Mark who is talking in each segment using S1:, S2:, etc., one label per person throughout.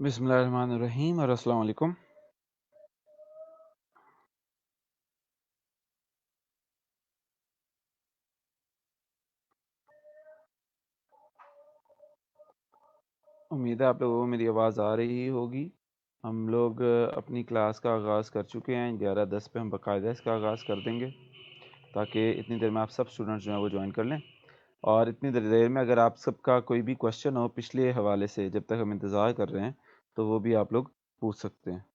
S1: बिस्मिल्लाहिर्रहमानिर्रहीम और अस्सलाम वालेकुम। उम्मीद है आप लोगों को मेरी आवाज़ आ रही होगी। हम लोग अपनी क्लास का आगाज़ कर चुके हैं। 11:10 पे हम बाकायदा इसका आगाज़ कर देंगे ताकि इतनी देर में आप सब स्टूडेंट्स जो हैं वो ज्वाइन कर लें। और इतनी देर में अगर आप सबका कोई भी क्वेश्चन हो पिछले हवाले से जब तक हम इंतज़ार कर रहे हैं तो वो भी आप लोग पूछ सकते हैं।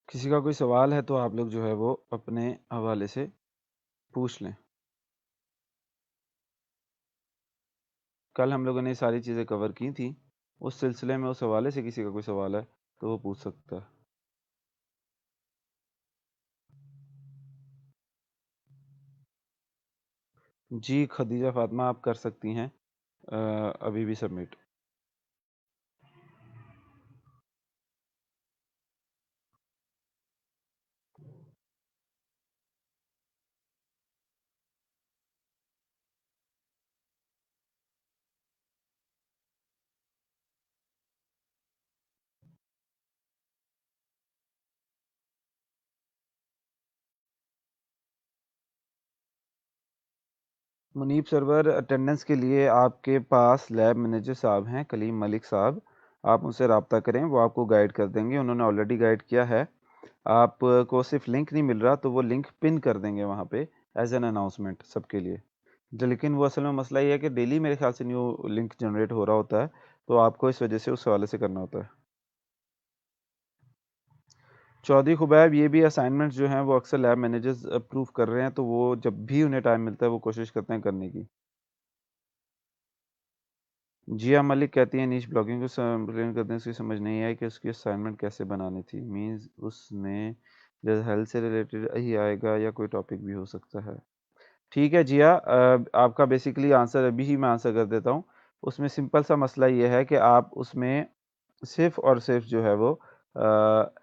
S1: किसी का कोई सवाल है तो आप लोग जो है वो अपने हवाले से पूछ लें। कल हम लोगों ने सारी चीज़ें कवर की थी, उस सिलसिले में उस हवाले से किसी का कोई सवाल है तो वो पूछ सकता है। जी खदीजा फातिमा आप कर सकती हैं अभी भी सबमिट। मुनीब सरवर अटेंडेंस के लिए आपके पास लैब मैनेजर साहब हैं कलीम मलिक साहब, आप उनसे रब्ता करें, वो आपको गाइड कर देंगे। उन्होंने ऑलरेडी गाइड किया है। आपको सिर्फ लिंक नहीं मिल रहा तो वो लिंक पिन कर देंगे वहाँ पे एज एन अनाउंसमेंट सबके लिए। लेकिन वो असल में मसला ये है कि डेली मेरे ख्याल से न्यू लिंक जनरेट हो रहा होता है, तो आपको इस वजह से उस हवाले से करना होता है। चौधरी खुबैब ये भी असाइनमेंट्स जो हैं वो अक्सर लैब मैनेजर्स अप्रूव कर रहे हैं, तो वो जब भी उन्हें टाइम मिलता है वो कोशिश करते हैं करने की। जिया मलिक कहती हैं नीश ब्लॉगिंग को एक्सप्लेन करते हैं, उसकी समझ नहीं आई कि उसकी असाइनमेंट कैसे बनानी थी। मींस उसमें जैसे हेल्थ से रिलेटेड ही आएगा या कोई टॉपिक भी हो सकता है। ठीक है जिया, आपका बेसिकली आंसर अभी ही मैं आंसर कर देता हूँ। उसमें सिंपल सा मसला ये है कि आप उसमें सिर्फ और सिर्फ जो है वो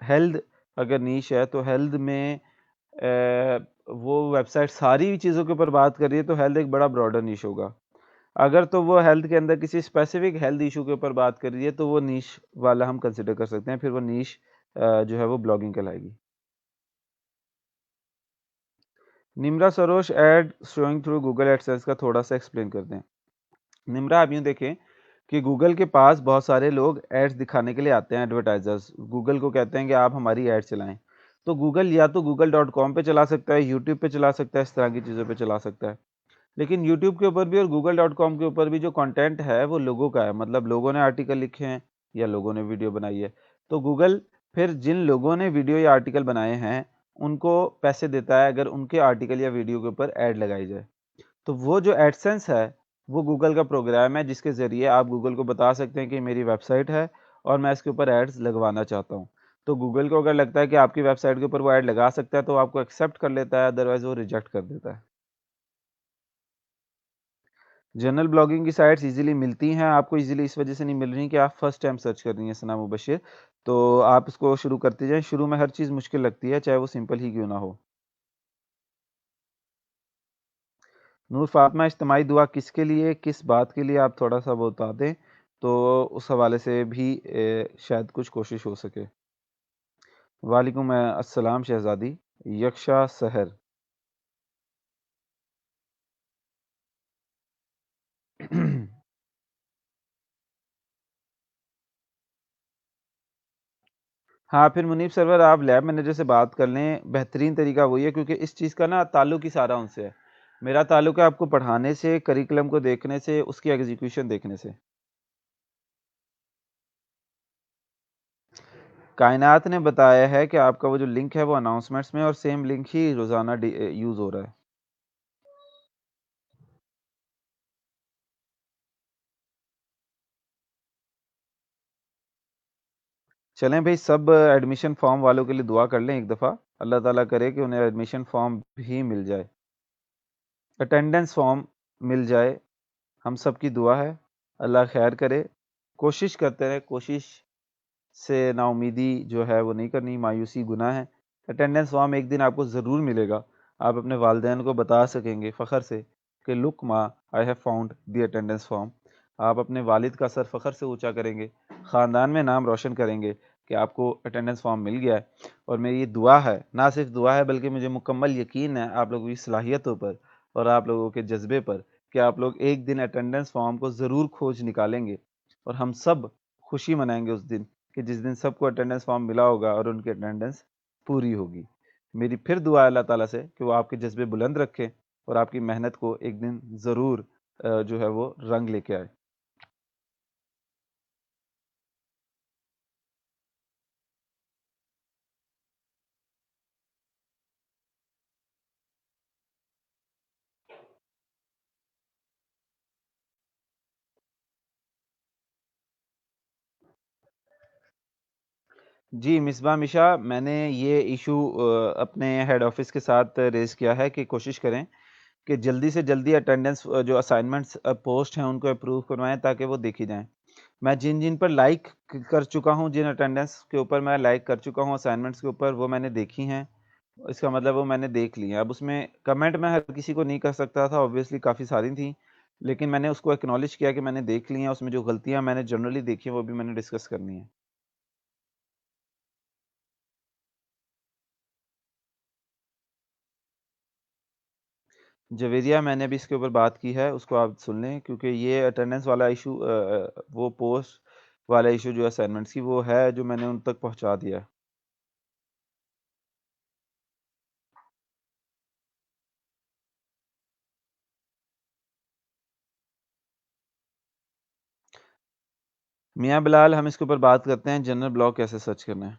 S1: हेल्थ अगर नीश है तो हेल्थ में वो वेबसाइट सारी चीज़ों के ऊपर बात कर रही है तो हेल्थ एक बड़ा ब्रॉडर नीश होगा। अगर तो वो हेल्थ के अंदर किसी स्पेसिफिक हेल्थ इशू के ऊपर बात कर रही है तो वो नीश वाला हम कंसिडर कर सकते हैं, फिर वो नीश जो है वो ब्लॉगिंग कहलाएगी। Nimra Sarosh ad showing through Google AdSense का थोड़ा सा एक्सप्लेन करते हैं। निम्रा आप यूँ देखें कि गूगल के पास बहुत सारे लोग एड्स दिखाने के लिए आते हैं, एडवर्टाइजर्स गूगल को कहते हैं कि आप हमारी एड चलाएं। तो गूगल या तो google.com पे चला सकता है, यूट्यूब पे चला सकता है, इस तरह की चीज़ों पे चला सकता है। लेकिन यूट्यूब के ऊपर भी और google.com के ऊपर भी जो कंटेंट है वो लोगों का है, मतलब लोगों ने आर्टिकल लिखे हैं या लोगों ने वीडियो बनाई है। तो गूगल फिर जिन लोगों ने वीडियो या आर्टिकल बनाए हैं उनको पैसे देता है अगर उनके आर्टिकल या वीडियो के ऊपर ऐड लगाई जाए। तो वो जो एडसेंस है वो गूगल का प्रोग्राम है जिसके ज़रिए आप गूगल को बता सकते हैं कि मेरी वेबसाइट है और मैं इसके ऊपर एड्स लगवाना चाहता हूँ। तो गूगल को अगर लगता है कि आपकी वेबसाइट के ऊपर वो ऐड लगा सकता है तो आपको एक्सेप्ट कर लेता है, अदरवाइज वो रिजेक्ट कर देता है। जनरल ब्लॉगिंग की साइट्स इजीली मिलती हैं आपको, इजीली इस वजह से नहीं मिल रही कि आप फर्स्ट टाइम सर्च कर रही हैं सना मुबशिर। तो आप इसको शुरू करते जाएं, शुरू में हर चीज़ मुश्किल लगती है चाहे वो सिंपल ही क्यों ना हो। नूर फातिमा इज्तिमाई दुआ किसके लिए, किस बात के लिए, आप थोड़ा सा वो बता दें तो उस हवाले से भी शायद कुछ कोशिश हो सके। वालेकुम अस्सलाम शहजादी यक्षा सहर। हाँ, फिर मुनीब सरवर आप लैब मैनेजर से बात कर लें, बेहतरीन तरीका वही है क्योंकि इस चीज़ का ना ताल्लुक ही सारा उनसे है। मेरा ताल्लुक है आपको पढ़ाने से, करिकुलम को देखने से, उसकी एग्ज़ीक्यूशन देखने से। कायनात ने बताया है कि आपका वो जो लिंक है वो अनाउंसमेंट्स में और सेम लिंक ही रोज़ाना यूज़ हो रहा है। चलें भई सब एडमिशन फ़ॉर्म वालों के लिए दुआ कर लें एक दफ़ा। अल्लाह ताला करे कि उन्हें एडमिशन फ़ॉर्म भी मिल जाए। अटेंडेंस फ़ॉर्म मिल जाए, हम सब की दुआ है। अल्लाह खैर करे। कोशिश करते रहें, कोशिश से नाउम्मीदी जो है वो नहीं करनी, मायूसी गुनाह है। अटेंडेंस फ़ॉर्म एक दिन आपको ज़रूर मिलेगा। आप अपने वालिदैन को बता सकेंगे फ़ख्र से कि लुक माँ, I have found the attendance form. आप अपने वालिद का सर फ़ख्र से ऊँचा करेंगे, ख़ानदान में नाम रोशन करेंगे कि आपको अटेंडेंस फ़ॉर्म मिल गया है। और मेरी ये दुआ है, ना सिर्फ़ दुआ है बल्कि मुझे मुकम्मल यकीन है आप लोगों की सलाहियतों पर और आप लोगों के जज़्बे पर कि आप लोग एक दिन अटेंडेंस फ़ॉर्म को ज़रूर खोज निकालेंगे और हम सब खुशी मनाएँगे उस दिन कि जिस दिन सबको अटेंडेंस फ़ॉर्म मिला होगा और उनकी अटेंडेंस पूरी होगी। मेरी फिर दुआ है अल्लाह ताला से कि वो आपके जज़्बे बुलंद रखे और आपकी मेहनत को एक दिन ज़रूर जो है वो रंग लेके आए। जी, मिसबा मिशा, मैंने ये इश्यू अपने हेड ऑफ़िस के साथ रेज़ किया है कि कोशिश करें कि जल्दी से जल्दी अटेंडेंस जो असाइनमेंट्स पोस्ट हैं उनको अप्रूव करवाएँ ताकि वो देखी जाएँ। मैं जिन-जिन पर लाइक कर चुका हूँ, जिन अटेंडेंस के ऊपर मैं लाइक कर चुका हूँ असाइनमेंट्स के ऊपर, वो मैंने देखी हैं। इसका मतलब वो मैंने देख ली हैं। अब उसमें कमेंट मैं हर किसी को नहीं कर सकता था, ऑब्वियसली काफ़ी सारी थी। लेकिन मैंने उसको एक्नॉलेज किया कि मैंने देख ली हैं, उसमें जो गलतियाँ मैंने जनरली देखी हैं, वो भी मैंने डिस्कस करनी है। जवेरिया मैंने भी इसके ऊपर बात की है, उसको आप सुन लें क्योंकि ये अटेंडेंस वाला इश्यू वो पोस्ट वाला इश्यू जो असाइनमेंट्स की वो है जो मैंने उन तक पहुँचा दिया है। मियाँ बिलाल हम इसके ऊपर बात करते हैं जनरल ब्लॉग कैसे सर्च करना है।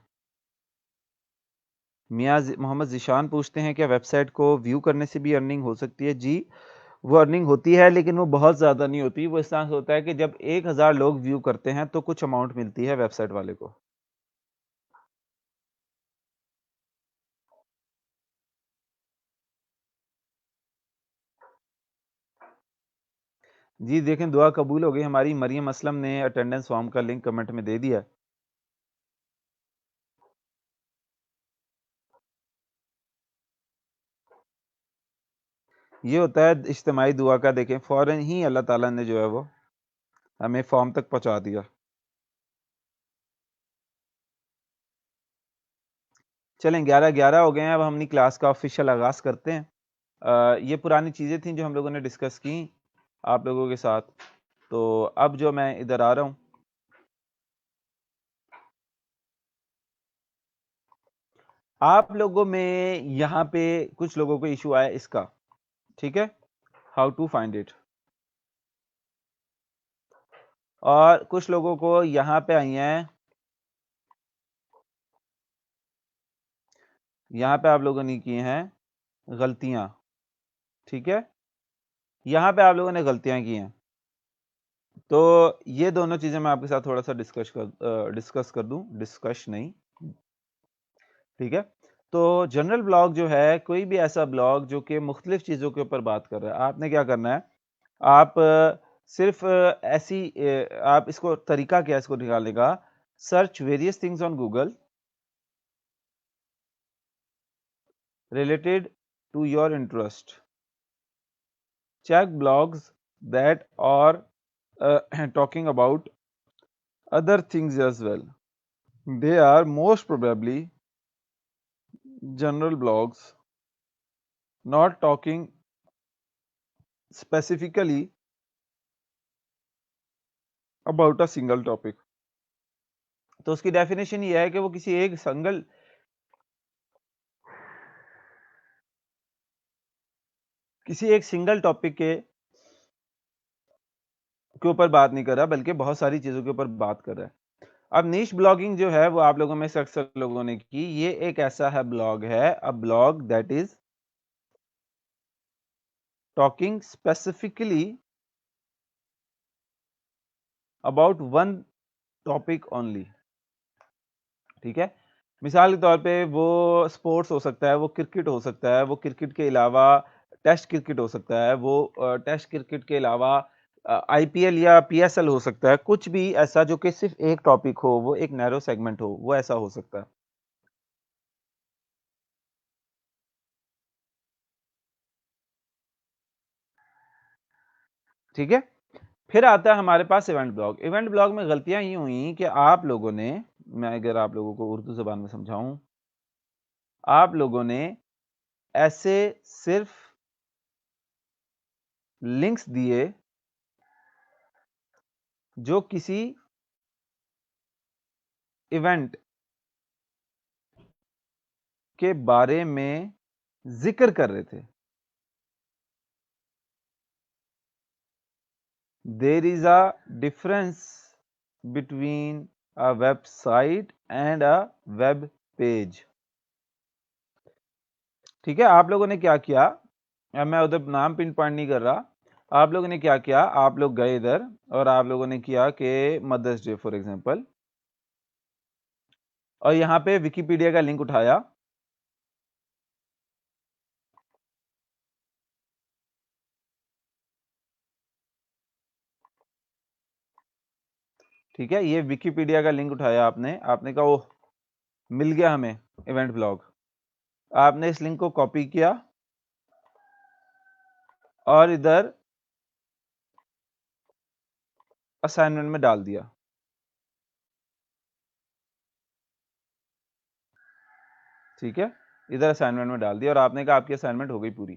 S1: मियाँ मोहम्मद ज़ीशान पूछते हैं क्या वेबसाइट को व्यू करने से भी अर्निंग हो सकती है? जी, वो अर्निंग होती है लेकिन वो बहुत ज़्यादा नहीं होती। वो इस तरह से होता है कि जब 1000 लोग व्यू करते हैं तो कुछ अमाउंट मिलती है वेबसाइट वाले को। जी, देखें दुआ कबूल हो गई हमारी मरियम असलम ने अटेंडेंस फॉर्म का लिंक कमेंट में दे दिया। ये होता है इज्तिमाई दुआ का देखें फ़ौरन ही अल्लाह ताला ने जो है वो हमें फॉर्म तक पहुँचा दिया। चलें 11-11 हो गए हैं अब हम अपनी क्लास का ऑफ़िशियल आगाज़ करते हैं। ये पुरानी चीज़ें थी जो हम लोगों ने डिस्कस की आप लोगों के साथ। तो अब जो मैं इधर आ रहा हूँ, आप लोगों में यहाँ पे कुछ लोगों को इश्यू आया इसका, ठीक है? हाउ टू फाइंड इट और कुछ लोगों को यहाँ पे आई हैं, यहाँ पे आप लोगों ने की हैं गलतियाँ, ठीक है? यहाँ पे आप लोगों ने गलतियाँ की हैं। तो ये दोनों चीज़ें मैं आपके साथ थोड़ा-सा डिस्कस कर दूँ, डिस्कश नहीं, ठीक है? तो जनरल ब्लॉग जो है, कोई भी ऐसा ब्लॉग जो कि मुख्तलिफ़ चीज़ों के ऊपर बात कर रहा है, आपने क्या करना है, आप सिर्फ़ आप इसको तरीका क्या है इसको निकालने का, search various things on Google related to your interest, check blogs that are talking about other things as well. They are most probably general blogs, not talking specifically about a single topic. तो उसकी definition ये है कि वो किसी एक single topic के ऊपर बात नहीं कर रहा, बल्कि बहुत सारी चीजों के ऊपर बात कर रहा है। अब नीश ब्लॉगिंग जो है वो आप लोगों में से अक्सर लोगों ने की, ये एक ऐसा है ब्लॉग है, a blog that is talking specifically about one topic only. ठीक है, मिसाल के तौर पे वो स्पोर्ट्स हो सकता है, वो क्रिकेट हो सकता है, वो क्रिकेट के अलावा टेस्ट क्रिकेट हो सकता है, वो टेस्ट क्रिकेट के अलावा आईपीएल या पीएसएल हो सकता है, कुछ भी ऐसा जो कि सिर्फ एक टॉपिक हो, वो एक नैरो सेगमेंट हो, वो ऐसा हो सकता है। ठीक है, फिर आता है हमारे पास इवेंट ब्लॉग। इवेंट ब्लॉग में गलतियां ये हुई कि आप लोगों ने, मैं अगर आप लोगों को उर्दू जबान में समझाऊं, आप लोगों ने ऐसे सिर्फ लिंक्स दिए जो किसी इवेंट के बारे में जिक्र कर रहे थे। There is a difference between a website and a web page. ठीक है, आप लोगों ने क्या किया, अब मैं उधर नाम पिन पॉइंट नहीं कर रहा, आप लोगों ने क्या किया, आप लोग गए इधर और आप लोगों ने किया कि मदर्स डे फॉर एग्जांपल, और यहां पे विकिपीडिया का लिंक उठाया, ठीक है, ये विकिपीडिया का लिंक उठाया आपने, आपने कहा ओह मिल गया हमें इवेंट ब्लॉग, आपने इस लिंक को कॉपी किया और इधर असाइनमेंट में डाल दिया। ठीक है, इधर असाइनमेंट में डाल दिया और आपने कहा आपकी असाइनमेंट हो गई पूरी।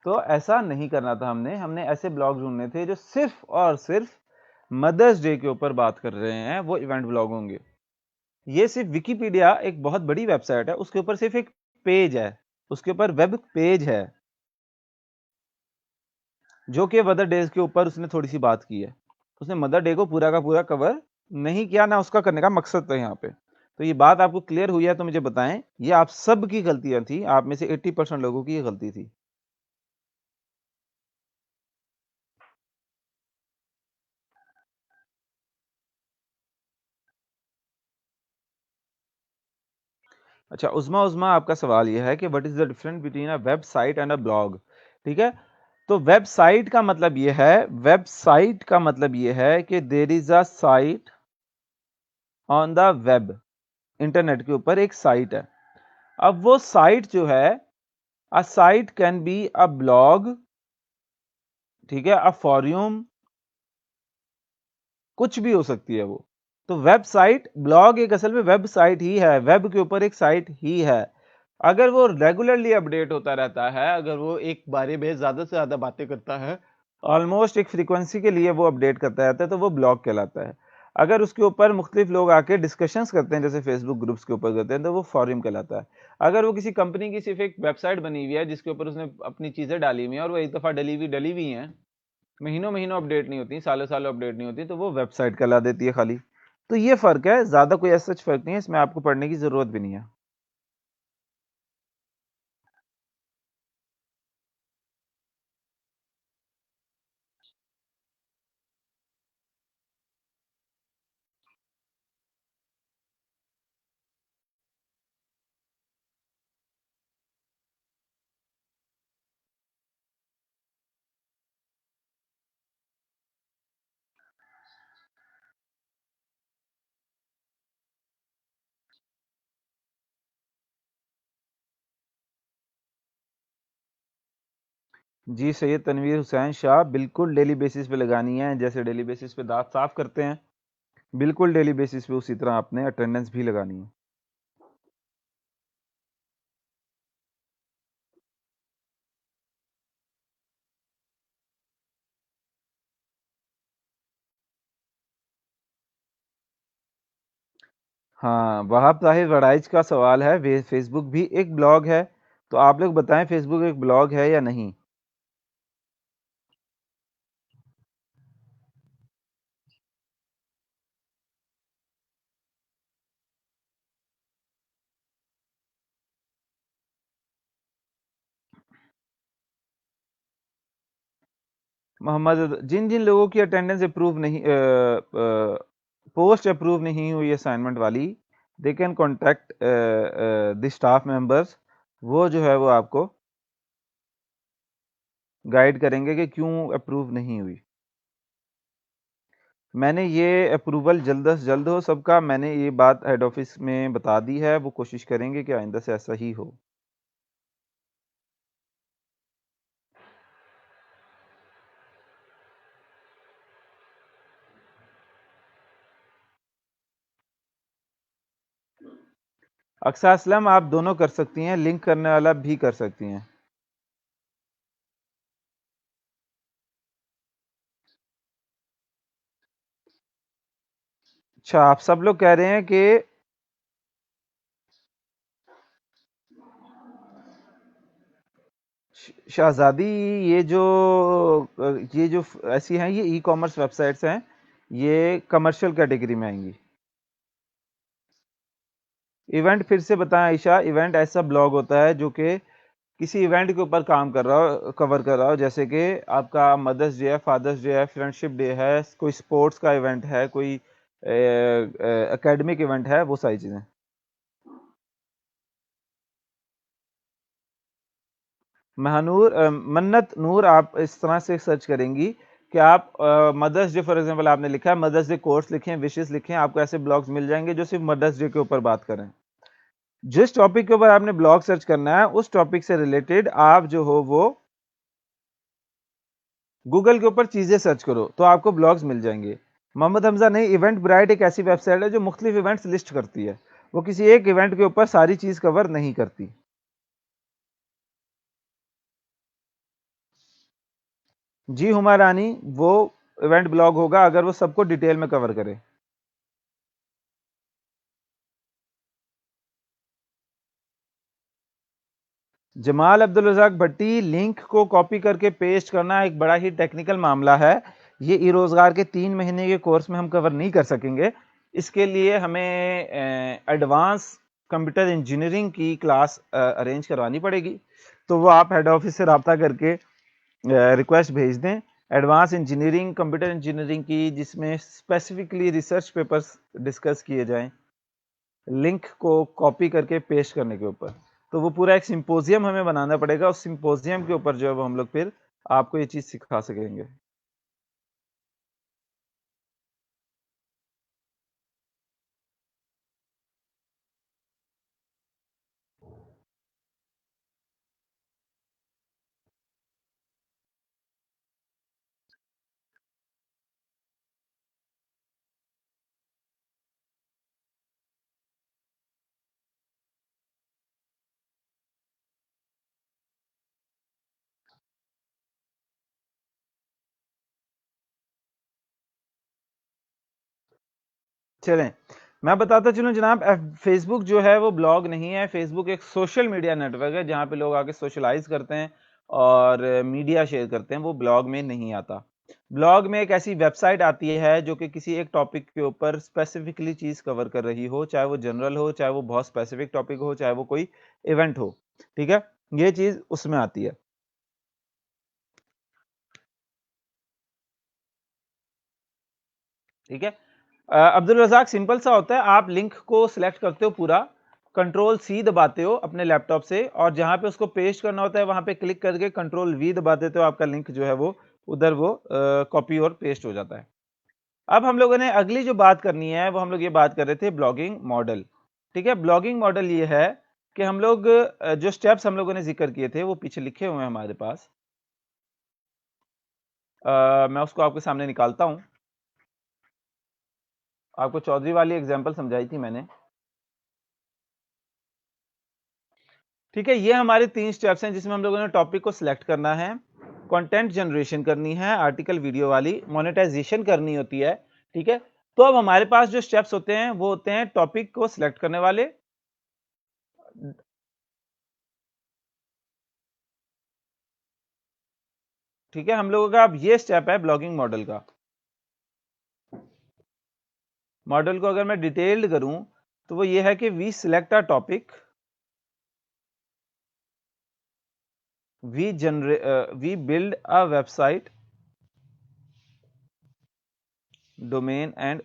S1: तो ऐसा नहीं करना था, हमने हमने ऐसे ब्लॉग ढूंढने थे जो सिर्फ और सिर्फ मदर्स डे के ऊपर बात कर रहे हैं, वो इवेंट ब्लॉग होंगे। ये सिर्फ विकिपीडिया एक बहुत बड़ी वेबसाइट है, उसके ऊपर सिर्फ एक पेज है, उसके ऊपर वेब पेज है जो कि मदर डेज के ऊपर उसने थोड़ी सी बात की है। उसने मदर डे को पूरा का पूरा कवर नहीं किया, ना उसका करने का मकसद था यहाँ पे। तो ये बात आपको क्लियर हुई है तो मुझे बताएं, ये आप सब की गलतियां थी, आप में से 80% लोगों की ये गलती थी। अच्छा, उज़मा उज़मा आपका सवाल यह है कि what is the difference between a website and a blog. ठीक है, तो वेबसाइट का मतलब यह है, वेबसाइट का मतलब यह है कि there is a site on the web, internet के ऊपर एक साइट है। अब वो साइट जो है, a site can be a blog, ठीक है, अ फॉर्यूम, कुछ भी हो सकती है वो। तो वेबसाइट, ब्लॉग एक असल में वेबसाइट ही है, वेब के ऊपर एक साइट ही है। अगर वो रेगुलरली अपडेट होता रहता है, अगर वो एक बारे में ज्यादा से ज्यादा बातें करता है, ऑलमोस्ट एक फ्रीक्वेंसी के लिए वो अपडेट करता रहता है, तो वो ब्लॉग कहलाता है। अगर उसके ऊपर मुख्तलिफ लोग आके डिस्कशंस करते हैं, जैसे फेसबुक ग्रुप्स के ऊपर करते हैं, तो वो फॉरम कहलाता है। अगर वो किसी कंपनी की सिर्फ एक वेबसाइट बनी हुई है जिसके ऊपर उसने अपनी चीजें डाली हुई हैं और वो एक दफा डली हुई हैं, महीनों महीनों अपडेट नहीं होती, सालों सालों अपडेट नहीं होती, तो वो वेबसाइट कहला देती है खाली। तो ये फर्क है, ज्यादा कोई ऐसा सच फर्क नहीं है, इसमें आपको पढ़ने की जरूरत भी नहीं है। जी सैयद तनवीर हुसैन शाह, बिल्कुल डेली बेसिस पे लगानी है, जैसे डेली बेसिस पे दांत साफ करते हैं, बिल्कुल डेली बेसिस पे उसी तरह आपने अटेंडेंस भी लगानी है। हाँ, वहाब ताहिर वड़ाइच का सवाल है, फेसबुक भी एक ब्लॉग है? तो आप लोग बताएं फेसबुक एक ब्लॉग है या नहीं? मोहम्मद, जिन जिन लोगों की अटेंडेंस अप्रूव नहीं पोस्ट अप्रूव नहीं हुई असाइनमेंट वाली, they can contact the staff members. वो जो है वो आपको गाइड करेंगे कि क्यों अप्रूव नहीं हुई। मैंने ये अप्रूवल जल्द से जल्द हो सबका, मैंने ये बात हेड ऑफिस में बता दी है, वो कोशिश करेंगे कि आइंदा से ऐसा ही हो। अक्सा असलम, आप दोनों कर सकती हैं, लिंक करने वाला भी कर सकती हैं। अच्छा, आप सब लोग कह रहे हैं कि शाहजादी, ये जो ऐसी हैं, ये ई कॉमर्स वेबसाइट्स हैं, ये कमर्शियल कैटेगरी में आएंगी। इवेंट फिर से बताएं आयशा। इवेंट ऐसा ब्लॉग होता है जो कि किसी इवेंट के ऊपर काम कर रहा हो, कवर कर रहा हो, जैसे कि आपका मदर्स डे है, फादर्स डे है, फ्रेंडशिप डे है, कोई स्पोर्ट्स का इवेंट है, कोई एकेडमिक इवेंट है, वो सारी चीज़ें। महानूर, मन्नत नूर, आप इस तरह से सर्च करेंगी कि आप मदर्स डे फॉर एग्जांपल आपने लिखा है, मदर्स डे कोर्स लिखें, विशेस लिखें, आपको ऐसे ब्लॉग्स मिल जाएंगे जो सिर्फ मदर्स डे के ऊपर बात करें। जिस टॉपिक के ऊपर आपने ब्लॉग सर्च करना है, उस टॉपिक से रिलेटेड आप जो हो वो गूगल के ऊपर चीजें सर्च करो तो आपको ब्लॉग्स मिल जाएंगे। मोहम्मद हमजा, नहीं, इवेंट ब्राइट एक ऐसी वेबसाइट है जो मुख्तलिफ इवेंट्स लिस्ट करती है, वो किसी एक इवेंट के ऊपर सारी चीज कवर नहीं करती। जी हुमा रानी, वो इवेंट ब्लॉग होगा अगर वो सबको डिटेल में कवर करे। जमाल अब्दुल रज़ाक भट्टी, लिंक को कॉपी करके पेस्ट करना एक बड़ा ही टेक्निकल मामला है। ये ई रोजगार के 3 महीने के कोर्स में हम कवर नहीं कर सकेंगे। इसके लिए हमें एडवांस कंप्यूटर इंजीनियरिंग की क्लास अरेंज करवानी पड़ेगी। तो वो आप हेड ऑफिस से रब्ता करके रिक्वेस्ट भेज दें, एडवांस इंजीनियरिंग, कंप्यूटर इंजीनियरिंग की, जिसमें स्पेसिफिकली रिसर्च पेपर्स डिस्कस किए जाएं, लिंक को कॉपी करके पेस्ट करने के ऊपर। तो वो पूरा एक सिंपोजियम हमें बनाना पड़ेगा, उस सिंपोजियम के ऊपर जो है वो हम लोग फिर आपको ये चीज़ सिखा सकेंगे। चलें, मैं बताता चलूं जनाब, फेसबुक जो है वो ब्लॉग नहीं है। फेसबुक एक सोशल मीडिया नेटवर्क है जहां पे लोग आके सोशलाइज करते हैं और मीडिया शेयर करते हैं, वो ब्लॉग में नहीं आता। ब्लॉग में एक ऐसी वेबसाइट आती है जो कि किसी एक टॉपिक के ऊपर स्पेसिफिकली चीज कवर कर रही हो, चाहे वो जनरल हो, चाहे वो बहुत स्पेसिफिक टॉपिक हो, चाहे वो कोई इवेंट हो। ठीक है, ये चीज उसमें आती है। ठीक है, अब्दुल रज़ाक, सिंपल सा होता है, आप लिंक को सिलेक्ट करते हो पूरा, कंट्रोल सी दबाते हो अपने लैपटॉप से, और जहां पे उसको पेस्ट करना होता है वहां पे क्लिक करके कंट्रोल वी दबा देते हो, आपका लिंक जो है वो उधर वो कॉपी और पेस्ट हो जाता है। अब हम लोगों ने अगली जो बात करनी है वो हम लोग ये बात कर रहे थे ब्लॉगिंग मॉडल। ठीक है, ब्लॉगिंग मॉडल ये है कि हम लोग जो स्टेप्स हम लोगों ने जिक्र किए थे वो पीछे लिखे हुए हैं हमारे पास। मैं उसको आपके सामने निकालता हूं। आपको चौधरी वाली एग्जाम्पल समझाई थी मैंने। ठीक है, ये हमारे 3 स्टेप्स हैं जिसमें हम लोगों ने टॉपिक को सिलेक्ट करना है, कंटेंट जनरेशन करनी है, आर्टिकल वीडियो वाली, मोनेटाइजेशन करनी होती है। ठीक है, तो अब हमारे पास जो स्टेप्स होते हैं वो होते हैं टॉपिक को सिलेक्ट करने वाले, ठीक है। हम लोगों का अब ये स्टेप है ब्लॉगिंग मॉडल का। मॉडल को अगर मैं डिटेल्ड करूं तो वो ये है कि we select a topic, we build a website, domain and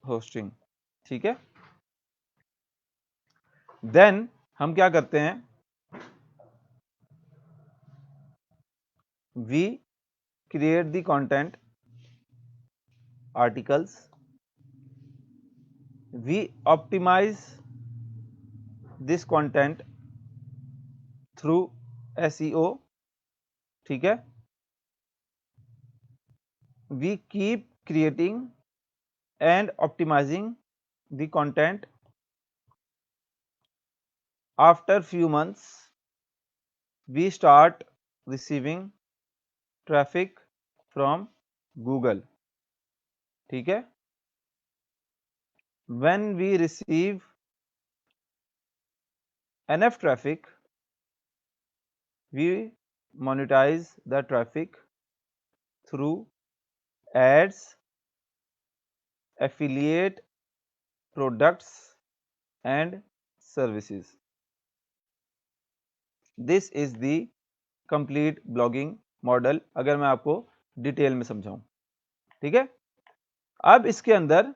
S1: hosting, ठीक है। देन हम क्या करते हैं, we create the content, articles, we optimize this content through SEO, ठीक है। We keep creating and optimizing the content. After few months we start receiving traffic from Google, ठीक है। when we receive enough traffic we monetize the traffic through ads, affiliate products and services. This is the complete blogging model, अगर मैं आपको detail में समझाऊं, ठीक है। अब इसके अंदर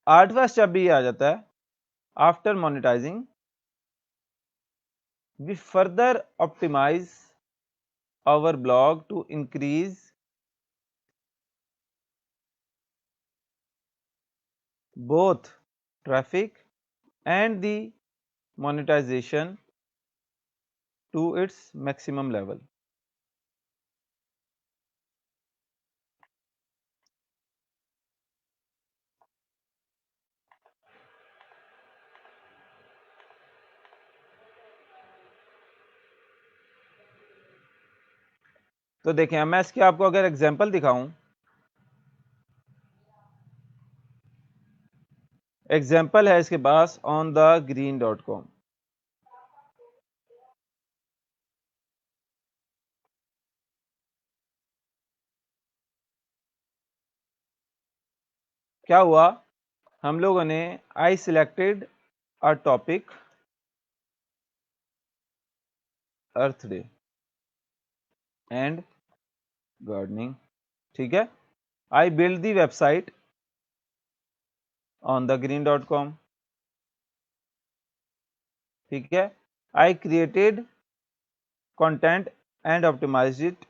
S1: 8वां स्टेप भी आ जाता है। After monetizing we further optimize our blog to increase both traffic and the monetization to its maximum level. तो देखें, मैं इसके आपको अगर एग्जांपल दिखाऊं, एग्जांपल है इसके पास onthegreen.com, क्या हुआ, हम लोगों ने I selected a topic earth day and gardening, ठीक है। I build the website onthegreen.com, ठीक है। I created content and optimized it,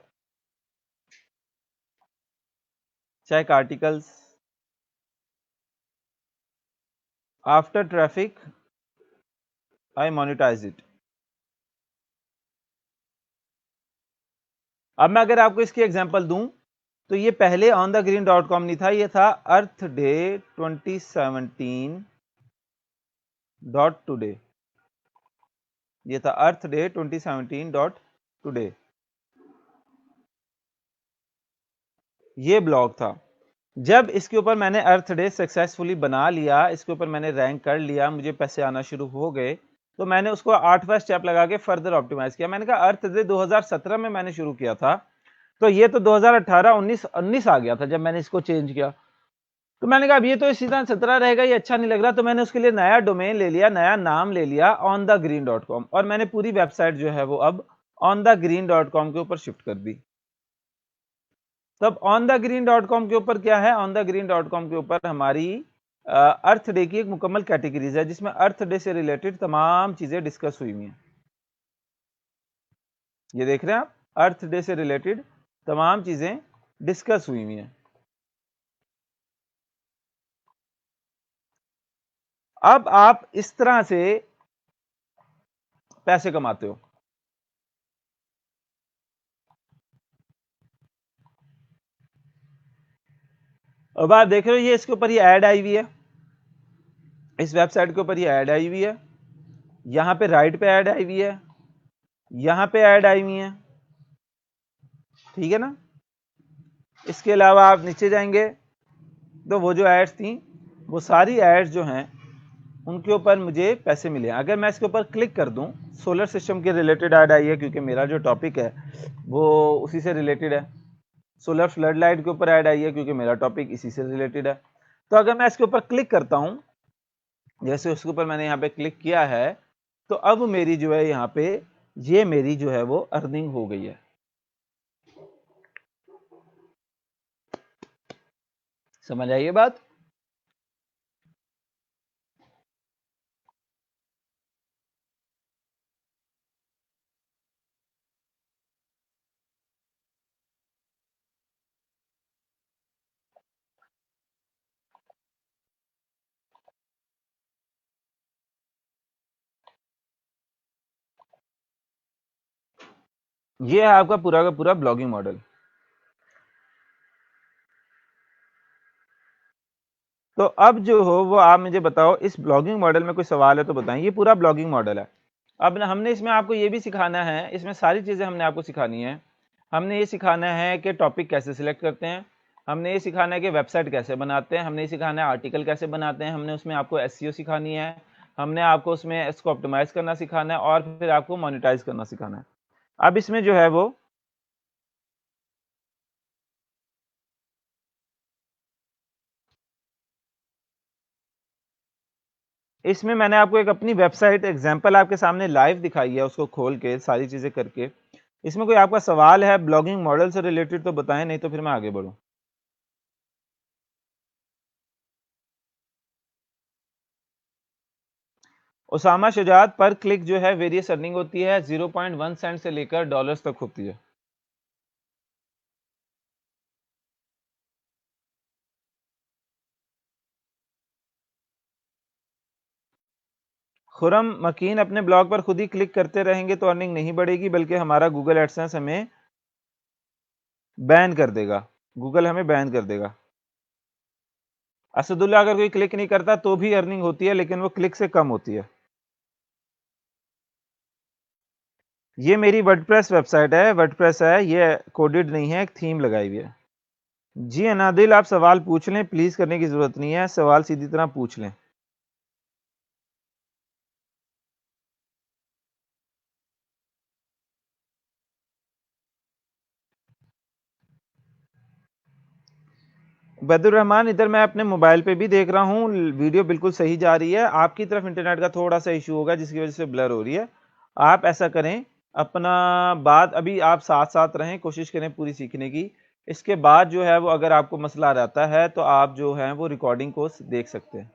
S1: check articles, after traffic I monetize it. अब मैं अगर आपको इसकी एग्जांपल दूं तो ये पहले onthegreen.com नहीं था, ये था अर्थ डे 2017.today, ये था अर्थ डे 2017.today, ये ब्लॉग था। जब इसके ऊपर मैंने अर्थ डे सक्सेसफुली बना लिया, इसके ऊपर मैंने रैंक कर लिया, मुझे पैसे आना शुरू हो गए, तो मैंने उसको 8वां स्टेप लगा के फर्दर ऑप्टिमाइज किया। मैंने कहा अर्थ डे 2017 में मैंने शुरू किया था, तो ये तो 2018 19 आ गया था जब मैंने इसको चेंज किया। तो मैंने कहा अब ये तो इसी तरह 17 रहेगा, ये अच्छा नहीं लग रहा, तो मैंने उसके लिए नया डोमेन ले लिया, नया नाम ले लिया onthegreen.com, और मैंने पूरी वेबसाइट जो है वो अब onthegreen.com के ऊपर शिफ्ट कर दी। तब onthegreen.com के ऊपर क्या है, onthegreen.com के ऊपर हमारी अर्थ डे की एक मुकम्मल कैटेगरीज है जिसमें अर्थ डे से रिलेटेड तमाम चीजें डिस्कस हुई हुई हैं। ये देख रहे हैं आप, अर्थ डे से रिलेटेड तमाम चीजें डिस्कस हुई हुई हैं। अब आप इस तरह से पैसे कमाते हो। अब आप देख रहे हो ये इसके ऊपर ये ऐड आई हुई है, इस वेबसाइट के ऊपर ये ऐड आई हुई है, यहां पे राइट पे ऐड आई हुई है, यहां पे ऐड आई हुई है, ठीक है ना। इसके अलावा आप नीचे जाएंगे तो वो जो एड्स थी वो सारी एड्स जो हैं उनके ऊपर मुझे पैसे मिले। अगर मैं इसके ऊपर क्लिक कर दूं, सोलर सिस्टम के रिलेटेड ऐड आई है क्योंकि मेरा जो टॉपिक है वो उसी से रिलेटेड है। सोलर फ्लड लाइट के ऊपर ऐड आई है क्योंकि मेरा टॉपिक इसी से रिलेटेड है। तो अगर मैं इसके ऊपर क्लिक करता हूं, जैसे उसके ऊपर मैंने यहाँ पे क्लिक किया है, तो अब मेरी जो है यहाँ पे ये मेरी जो है वो अर्निंग हो गई है। समझ आई ये बात? ये है आपका पूरा का पूरा ब्लॉगिंग मॉडल। तो अब जो हो वो आप मुझे बताओ, इस ब्लॉगिंग मॉडल में कोई सवाल है तो बताएं। ये पूरा ब्लॉगिंग मॉडल है। अब ना हमने इसमें आपको ये भी सिखाना है, इसमें सारी चीज़ें हमने आपको सिखानी है। हमने ये सिखाना है कि टॉपिक कैसे सिलेक्ट करते हैं, हमने ये सिखाना है कि वेबसाइट कैसे बनाते हैं, हमने ये सिखाना है आर्टिकल कैसे बनाते हैं, हमने उसमें आपको एसईओ सिखानी है, हमने आपको उसमें इसको ऑप्टिमाइज करना सिखाना है और फिर आपको मोनेटाइज करना सिखाना है। अब इसमें जो है वो इसमें मैंने आपको एक अपनी वेबसाइट एग्जांपल आपके सामने लाइव दिखाई है, उसको खोल के सारी चीज़ें करके। इसमें कोई आपका सवाल है ब्लॉगिंग मॉडल से रिलेटेड तो बताएं, नहीं तो फिर मैं आगे बढ़ूं। ओसामा शुजात पर क्लिक जो है वेरियस अर्निंग होती है, 0.1 सेंट से लेकर डॉलर्स तक होती है। खुरम मकीन अपने ब्लॉग पर खुद ही क्लिक करते रहेंगे तो अर्निंग नहीं बढ़ेगी, बल्कि हमारा गूगल एडसेंस हमें बैन कर देगा। गूगल हमें बैन कर देगा। असदुल्ला अगर कोई क्लिक नहीं करता तो भी अर्निंग होती है, लेकिन वो क्लिक से कम होती है। ये मेरी वर्डप्रेस वेबसाइट है, वर्डप्रेस है, ये कोडेड नहीं है, एक थीम लगाई हुई है। जी अनादिल, आप सवाल पूछ लें, प्लीज करने की जरूरत नहीं है, सवाल सीधी तरह पूछ लें। बदुर रहमान, इधर मैं अपने मोबाइल पे भी देख रहा हूँ, वीडियो बिल्कुल सही जा रही है। आपकी तरफ इंटरनेट का थोड़ा सा इशू होगा जिसकी वजह से ब्लर हो रही है। आप ऐसा करें, अपना बात अभी आप साथ साथ रहें, कोशिश करें पूरी सीखने की। इसके बाद जो है वो अगर आपको मसला रहता है तो आप जो है वो रिकॉर्डिंग को देख सकते हैं।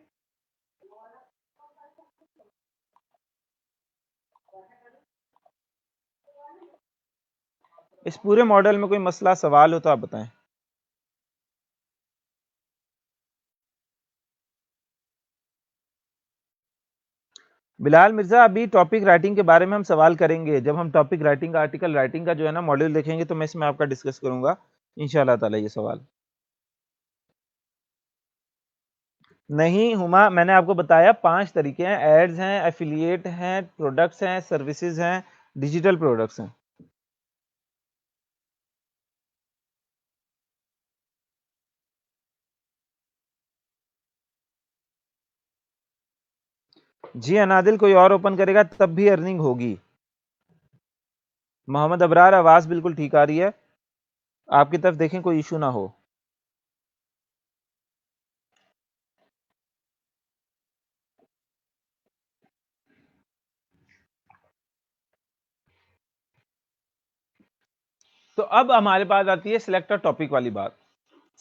S1: इस पूरे मॉडल में कोई मसला सवाल हो तो आप बताएं। बिलाल मिर्जा, अभी टॉपिक राइटिंग के बारे में हम सवाल करेंगे। जब हम टॉपिक राइटिंग आर्टिकल राइटिंग का जो है ना मॉडल देखेंगे तो मैं इसमें आपका डिस्कस करूंगा इंशाल्लाह ताला ये सवाल। नहीं हुमा, मैंने आपको बताया 5 तरीके हैं। एड्स हैं, एफिलिएट हैं, प्रोडक्ट्स हैं, सर्विसेज हैं, डिजिटल प्रोडक्ट्स हैं। जी अनादिल, कोई और ओपन करेगा तब भी अर्निंग होगी। मोहम्मद अबरार, आवाज बिल्कुल ठीक आ रही है, आपकी तरफ देखें कोई इशू ना हो। तो अब हमारे पास आती है सिलेक्ट अ टॉपिक वाली बात।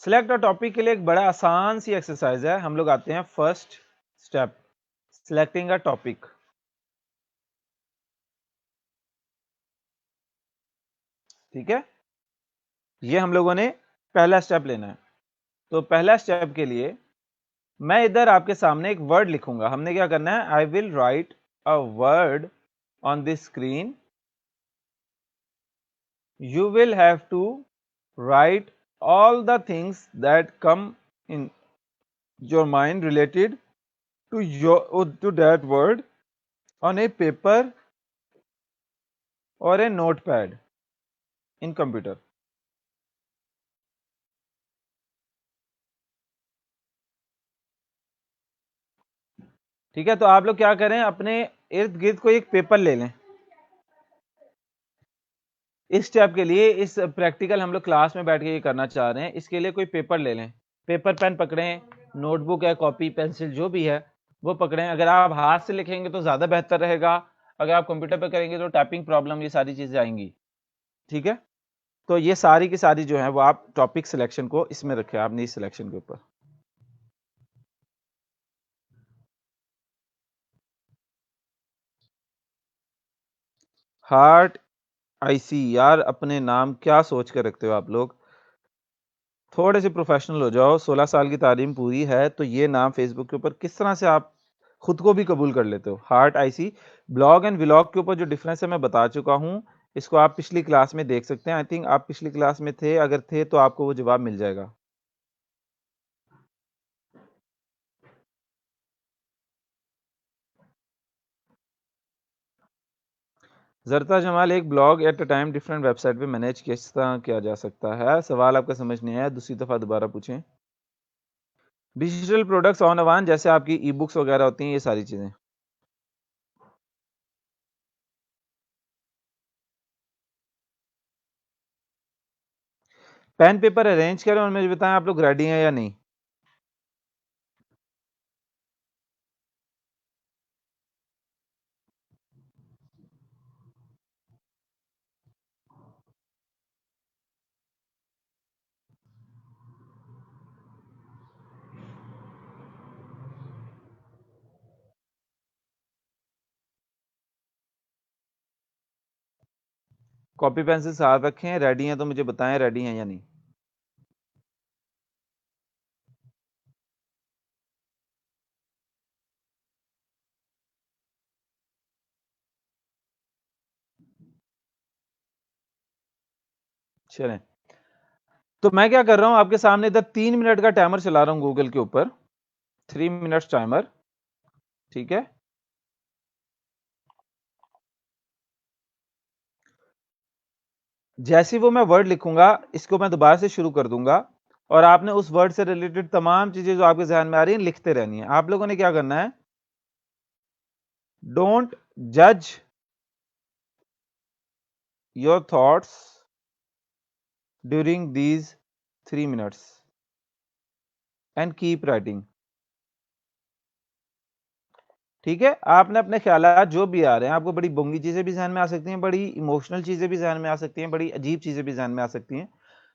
S1: सिलेक्ट अ टॉपिक के लिए एक बड़ा आसान सी एक्सरसाइज है। हम लोग आते हैं first step, selecting a topic. ठीक है, ये हम लोगों ने पहला स्टेप लेना है। तो पहला स्टेप के लिए मैं इधर आपके सामने एक वर्ड लिखूंगा। हमने क्या करना है, I will write a word on this screen, you will have to write all the things that come in your mind related to that word on a paper or a notepad in computer. ठीक है, तो आप लोग क्या करें, अपने इर्द गिर्द कोई एक पेपर ले लें। इस स्टेप के लिए, इस प्रैक्टिकल हम लोग क्लास में बैठ के ये करना चाह रहे हैं, इसके लिए कोई पेपर ले लें, पेपर पेन पकड़ें, नोटबुक है, कॉपी पेंसिल जो भी है वो पकड़ें। अगर आप हाथ से लिखेंगे तो ज़्यादा बेहतर रहेगा, अगर आप कंप्यूटर पर करेंगे तो टाइपिंग प्रॉब्लम, ये सारी चीज़ें आएंगी। ठीक है, तो ये सारी की सारी जो है वो आप टॉपिक सिलेक्शन को इसमें रखें, आपने इस सिलेक्शन के ऊपर। हार्ट आईसी, यार अपने नाम क्या सोच कर रखते हो आप लोग, थोड़े से प्रोफेशनल हो जाओ। 16 साल की तालीम पूरी है तो ये नाम फेसबुक के ऊपर किस तरह से आप खुद को भी कबूल कर लेते हो, heart IC. Blog and vlog के ऊपर जो डिफरेंस है मैं बता चुका हूं, इसको आप पिछली क्लास में देख सकते हैं। आई थिंक आप पिछली क्लास में थे, अगर थे तो आपको वो जवाब मिल जाएगा। जरता जमाल, एक blog at a time different website पे मैनेज किस तरह किया जा सकता है, सवाल आपका समझ नहीं आया, दूसरी दफा दोबारा पूछें। डिजिटल प्रोडक्ट्स ऑन अवान, जैसे आपकी ई बुक्स वगैरह होती हैं, ये सारी चीजें। पेन पेपर अरेंज करें और मुझे बताएं आप लोग रेडी हैं या नहीं। कॉपी पेंसिल साथ रखें, रेडी हैं तो मुझे बताएं रेडी हैं या नहीं। चलें, तो मैं क्या कर रहा हूं, आपके सामने इधर 3 मिनट का टाइमर चला रहा हूं गूगल के ऊपर, 3 मिनट्स टाइमर। ठीक है, जैसे वो मैं वर्ड लिखूंगा, इसको मैं दोबारा से शुरू कर दूंगा, और आपने उस वर्ड से रिलेटेड तमाम चीजें जो आपके जहन में आ रही हैं लिखते रहनी है। आप लोगों ने क्या करना है, डोंट जज your thoughts during these 3 minutes and keep writing. ठीक है, आपने अपने ख्यालात जो भी आ रहे हैं, आपको बड़ी बोंगी चीजें भी जहन में आ सकती हैं, बड़ी इमोशनल चीजें भी जहन में आ सकती हैं, बड़ी अजीब चीजें भी जहन में आ सकती हैं,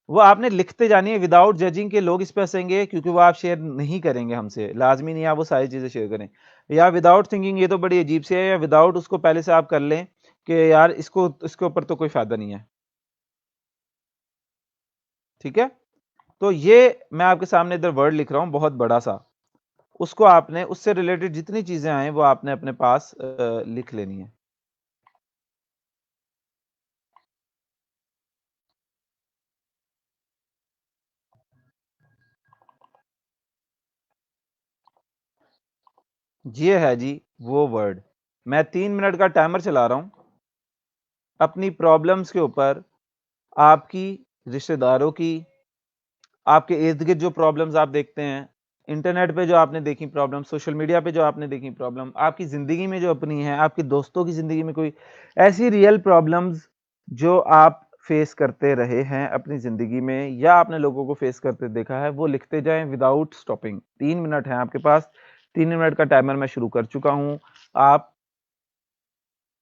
S1: वो आपने लिखते जानी है विदाउट जजिंग के। लोग इस पे हंसेंगे क्योंकि वो आप शेयर नहीं करेंगे हमसे, लाजमी नहीं आप वो सारी चीजें शेयर करें, या विदाउट थिंकिंग ये तो बड़ी अजीब सी है, या विदाउट उसको पहले से आप कर लें कि यार इसको, इसके ऊपर तो कोई फायदा नहीं है। ठीक है, तो ये मैं आपके सामने इधर वर्ड लिख रहा हूं बहुत बड़ा सा, उसको आपने, उससे रिलेटेड जितनी चीजें आए वो आपने अपने पास लिख लेनी है। ये है जी वो वर्ड। मैं 3 मिनट का टाइमर चला रहा हूं अपनी प्रॉब्लम्स के ऊपर, आपकी, रिश्तेदारों की, आपके इर्द गिर्द जो प्रॉब्लम्स आप देखते हैं, इंटरनेट पे जो आपने देखी प्रॉब्लम, सोशल मीडिया पे जो आपने देखी प्रॉब्लम, आपकी ज़िंदगी में जो अपनी है, आपके दोस्तों की ज़िंदगी में कोई ऐसी रियल प्रॉब्लम्स जो आप फेस करते रहे हैं अपनी ज़िंदगी में, या आपने लोगों को फेस करते देखा है, वो लिखते जाएं विदाउट स्टॉपिंग। 3 मिनट है आपके पास, 3 मिनट का टाइमर मैं शुरू कर चुका हूं। आप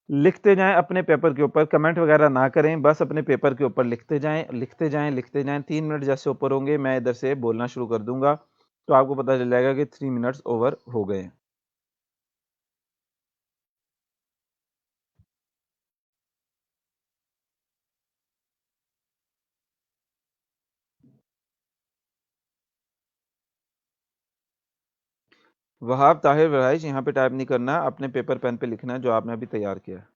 S1: लिखते जाएं अपने पेपर के ऊपर, कमेंट वगैरह ना करें, बस अपने पेपर के ऊपर लिखते जाएं, लिखते जाएं, लिखते जाएं। 3 मिनट जैसे ऊपर होंगे मैं इधर से बोलना शुरू कर दूंगा, तो आपको पता चल जाएगा कि 3 मिनट्स ओवर हो गए हैं। वहाब ताहिर वहाइश, यहाँ पे टाइप नहीं करना, अपने पेपर पेन पे लिखना है जो आपने अभी तैयार किया है।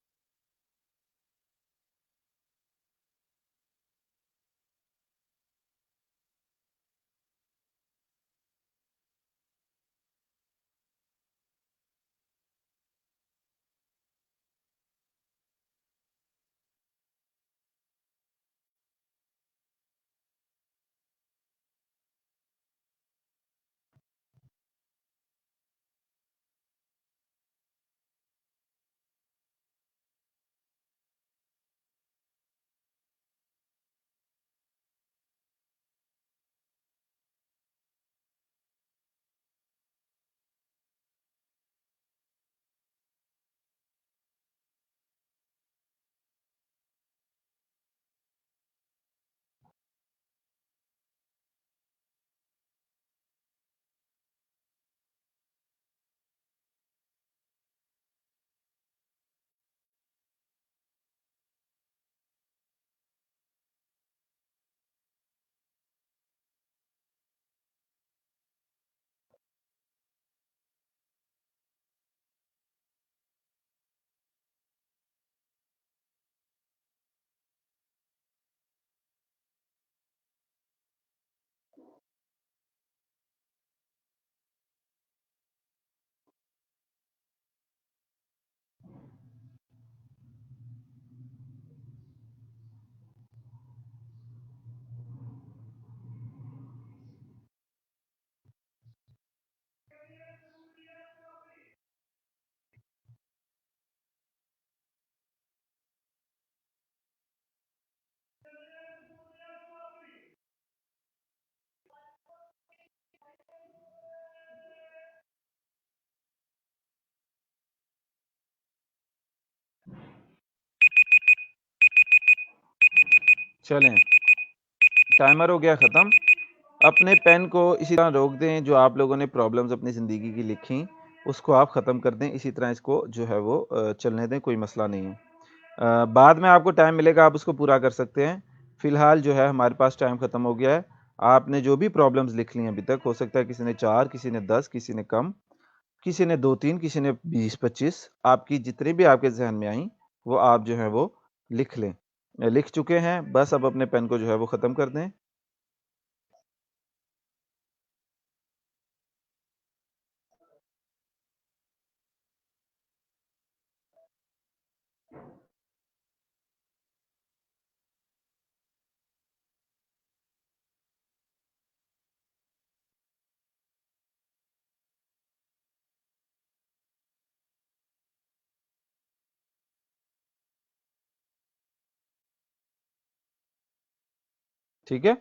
S1: चलें, टाइमर हो गया ख़त्म। अपने पेन को इसी तरह रोक दें, जो आप लोगों ने प्रॉब्लम्स अपनी ज़िंदगी की लिखी, उसको आप ख़त्म कर दें। इसी तरह इसको जो है वो चलने दें, कोई मसला नहीं है। बाद में आपको टाइम मिलेगा, आप उसको पूरा कर सकते हैं। फ़िलहाल जो है हमारे पास टाइम ख़त्म हो गया है। आपने जो भी प्रॉब्लम्स लिख ली हैं अभी तक, हो सकता है किसी ने 4, किसी ने 10, किसी ने कम, किसी ने 2-3, किसी ने 20-25, आपकी जितनी भी आपके ज़हन में आईं, वो आप जो है वो लिख लें। लिख चुके हैं, बस अब अपने पेन को जो है वो ख़त्म कर दें। ठीक है?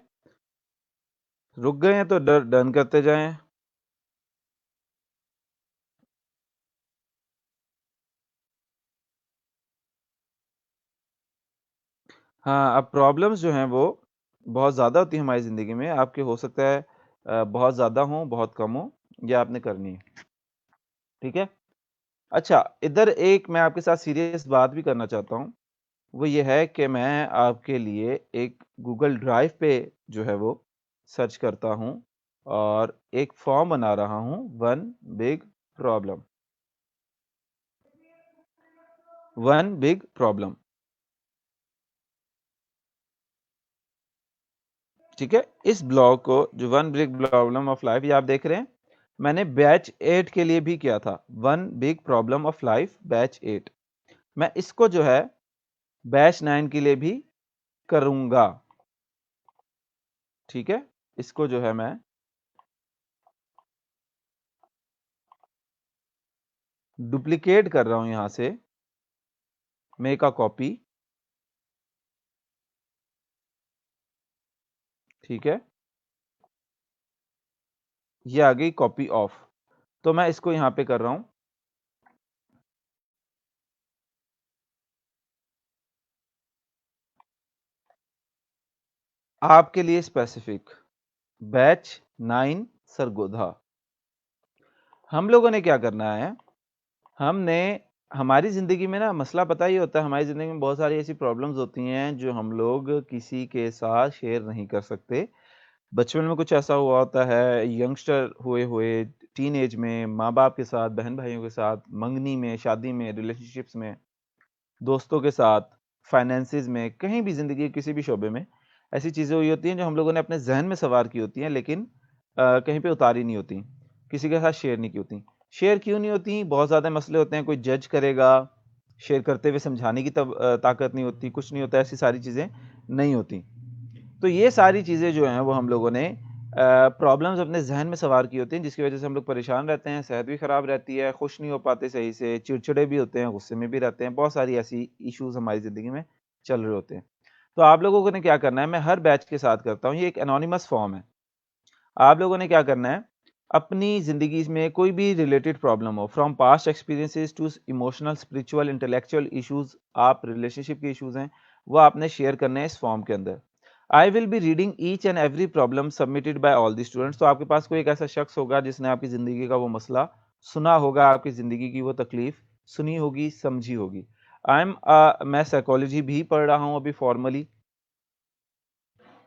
S1: रुक गए हैं तो डन करते जाएँ। हाँ, अब प्रॉब्लम्स जो हैं वो बहुत ज़्यादा होती हैं हमारी ज़िंदगी में। आपके हो सकता है बहुत ज़्यादा हों, बहुत कम हों, ये आपने करनी है। ठीक है? अच्छा, इधर एक मैं आपके साथ सीरियस बात भी करना चाहता हूँ। वो ये है कि मैं आपके लिए एक गूगल ड्राइव पे जो है वो सर्च करता हूँ और एक फॉर्म बना रहा हूँ, one big problem. One big problem. ठीक है? इस ब्लॉग को जो one big problem of life, ये आप देख रहे हैं, मैंने बैच 8 के लिए भी किया था। One big problem of life batch 8। मैं इसको जो है बैच 9 के लिए भी करूँगा। ठीक है? इसको जो है मैं डुप्लीकेट कर रहा हूँ यहाँ से, मेक अ कॉपी। ठीक है? ये आ गई कॉपी ऑफ। तो मैं इसको यहाँ पे कर रहा हूँ। आपके लिए स्पेसिफिक बैच 9 सरगोधा। हम लोगों ने क्या करना है, हमने हमारी ज़िंदगी में ना मसला पता ही होता है, हमारी ज़िंदगी में बहुत सारी ऐसी प्रॉब्लम्स होती हैं जो हम लोग किसी के साथ शेयर नहीं कर सकते। बचपन में कुछ ऐसा हुआ होता है, यंगस्टर हुए टीनेज में, माँ-बाप के साथ, बहन-भाइयों के साथ, मंगनी में, शादी में, रिलेशनशिप्स में, दोस्तों के साथ, फाइनेंसेस में, कहीं भी ज़िंदगी के किसी भी शोबे में, ऐसी चीज़ें हुई होती हैं जो हम लोगों ने अपने ज़हन में सवार की होती हैं, लेकिन कहीं पे उतारी नहीं होती, किसी के साथ शेयर नहीं की होती। शेयर क्यों नहीं होती? बहुत ज़्यादा मसले होते हैं, कोई जज करेगा, शेयर करते हुए समझाने की ताकत नहीं होती, कुछ नहीं होता, ऐसी सारी चीज़ें नहीं होती। तो ये सारी चीज़ें जो हैं वो हम लोगों ने प्रॉब्लम्स अपने ज़हन में सवार की होती हैं, जिसकी वजह से हम लोग परेशान रहते हैं, सेहत भी ख़राब रहती है, खुश नहीं हो पाते सही से, चिड़चिड़े भी होते हैं, गुस्से में भी रहते हैं, बहुत सारी ऐसी इश्यूज़ हमारी ज़िंदगी में चल रहे होते हैं। तो आप लोगों को ने क्या करना है, मैं हर बैच के साथ करता हूँ, ये एक एनोनिमस फॉर्म है। आप लोगों ने क्या करना है, अपनी ज़िंदगी में कोई भी रिलेटेड प्रॉब्लम हो, from past experiences to emotional, spiritual, intellectual issues, आप रिलेशनशिप के इश्यूज़ हैं, वो आपने शेयर करने हैं इस फॉर्म के अंदर। I will be reading each and every problem submitted by all the students. तो आपके पास कोई एक ऐसा शख्स होगा जिसने आपकी ज़िंदगी का वो मसला सुना होगा, आपकी ज़िंदगी की वो तकलीफ़ सुनी होगी, समझी होगी। मैं साइकोलॉजी भी पढ़ रहा हूँ अभी फॉर्मली।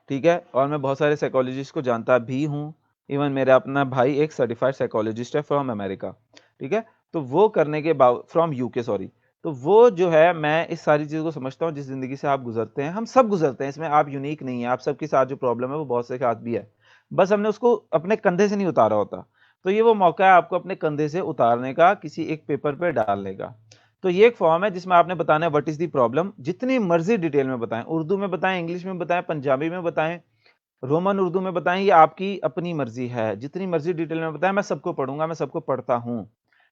S1: ठीक है? और मैं बहुत सारे साइकोलॉजिस्ट को जानता भी हूँ। इवन मेरा अपना भाई एक सर्टिफाइड साइकोलॉजिस्ट है फ्रॉम अमेरिका। ठीक है? तो वो करने के बाव फ्रॉम यूके सॉरी। तो वो जो है, मैं इस सारी चीज़ों को समझता हूँ जिस ज़िंदगी से आप गुज़रते हैं, हम सब गुज़रते हैं, इसमें आप यूनिक नहीं हैं। आप सबके साथ जो प्रॉब्लम है वो बहुत से के साथ भी है। बस हमने उसको अपने कंधे से नहीं उतारा होता। तो ये वो मौका है आपको अपने कंधे से उतारने का, किसी एक पेपर पे डालने का। तो ये एक फॉर्म है जिसमें आपने बताना है व्हाट इज़ द प्रॉब्लम, जितनी मर्ज़ी डिटेल में बताएँ, उर्दू में बताएँ, इंग्लिश में बताएँ, पंजाबी में बताएँ, रोमन उर्दू में बताएँ, ये आपकी अपनी मर्ज़ी है। जितनी मर्ज़ी डिटेल में बताएँ, मैं सबको पढ़ूँगा, मैं सबको पढ़ता हूँ।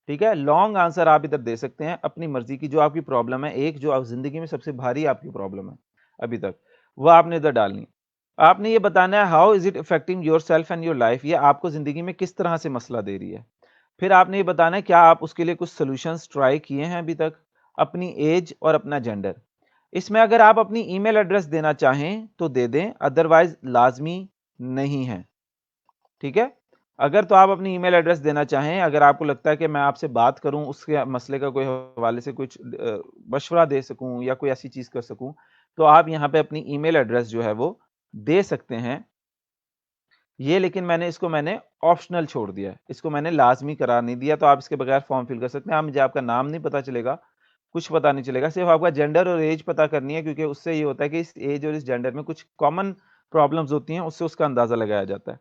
S1: ठीक है? लॉन्ग आंसर आप इधर दे सकते हैं अपनी मर्ज़ी की, जो आपकी प्रॉब्लम है, एक जो आप ज़िंदगी में सबसे भारी आपकी प्रॉब्लम है अभी तक, वो आपने इधर डालनी। आपने ये बताना है how is it affecting yourself and your life, ये आपको ज़िंदगी में किस तरह से मसला दे रही है। फिर आपने ये बताना है क्या आप उसके लिए कुछ सॉल्यूशंस ट्राई किए हैं अभी तक, अपनी एज और अपना जेंडर। इसमें अगर आप अपनी ईमेल एड्रेस देना चाहें तो दे दें, अदरवाइज लाजमी नहीं है। ठीक है, अगर तो आप अपनी ईमेल एड्रेस देना चाहें, अगर आपको लगता है कि मैं आपसे बात करूं उसके मसले का कोई हवाले से कुछ मशवरा दे सकूं या कोई ऐसी चीज कर सकूं, तो आप यहां पे अपनी ईमेल एड्रेस जो है वो दे सकते हैं। ये लेकिन मैंने ऑप्शनल छोड़ दिया है, इसको मैंने लाजमी करार नहीं दिया, तो आप इसके बगैर फॉर्म फिल कर सकते हैं। आप मुझे आपका नाम नहीं पता चलेगा, कुछ पता नहीं चलेगा, सिर्फ आपका जेंडर और एज पता करनी है, क्योंकि उससे ये होता है कि इस एज और इस जेंडर में कुछ कॉमन प्रॉब्लम्स होती हैं, उससे उसका अंदाजा लगाया जाता है।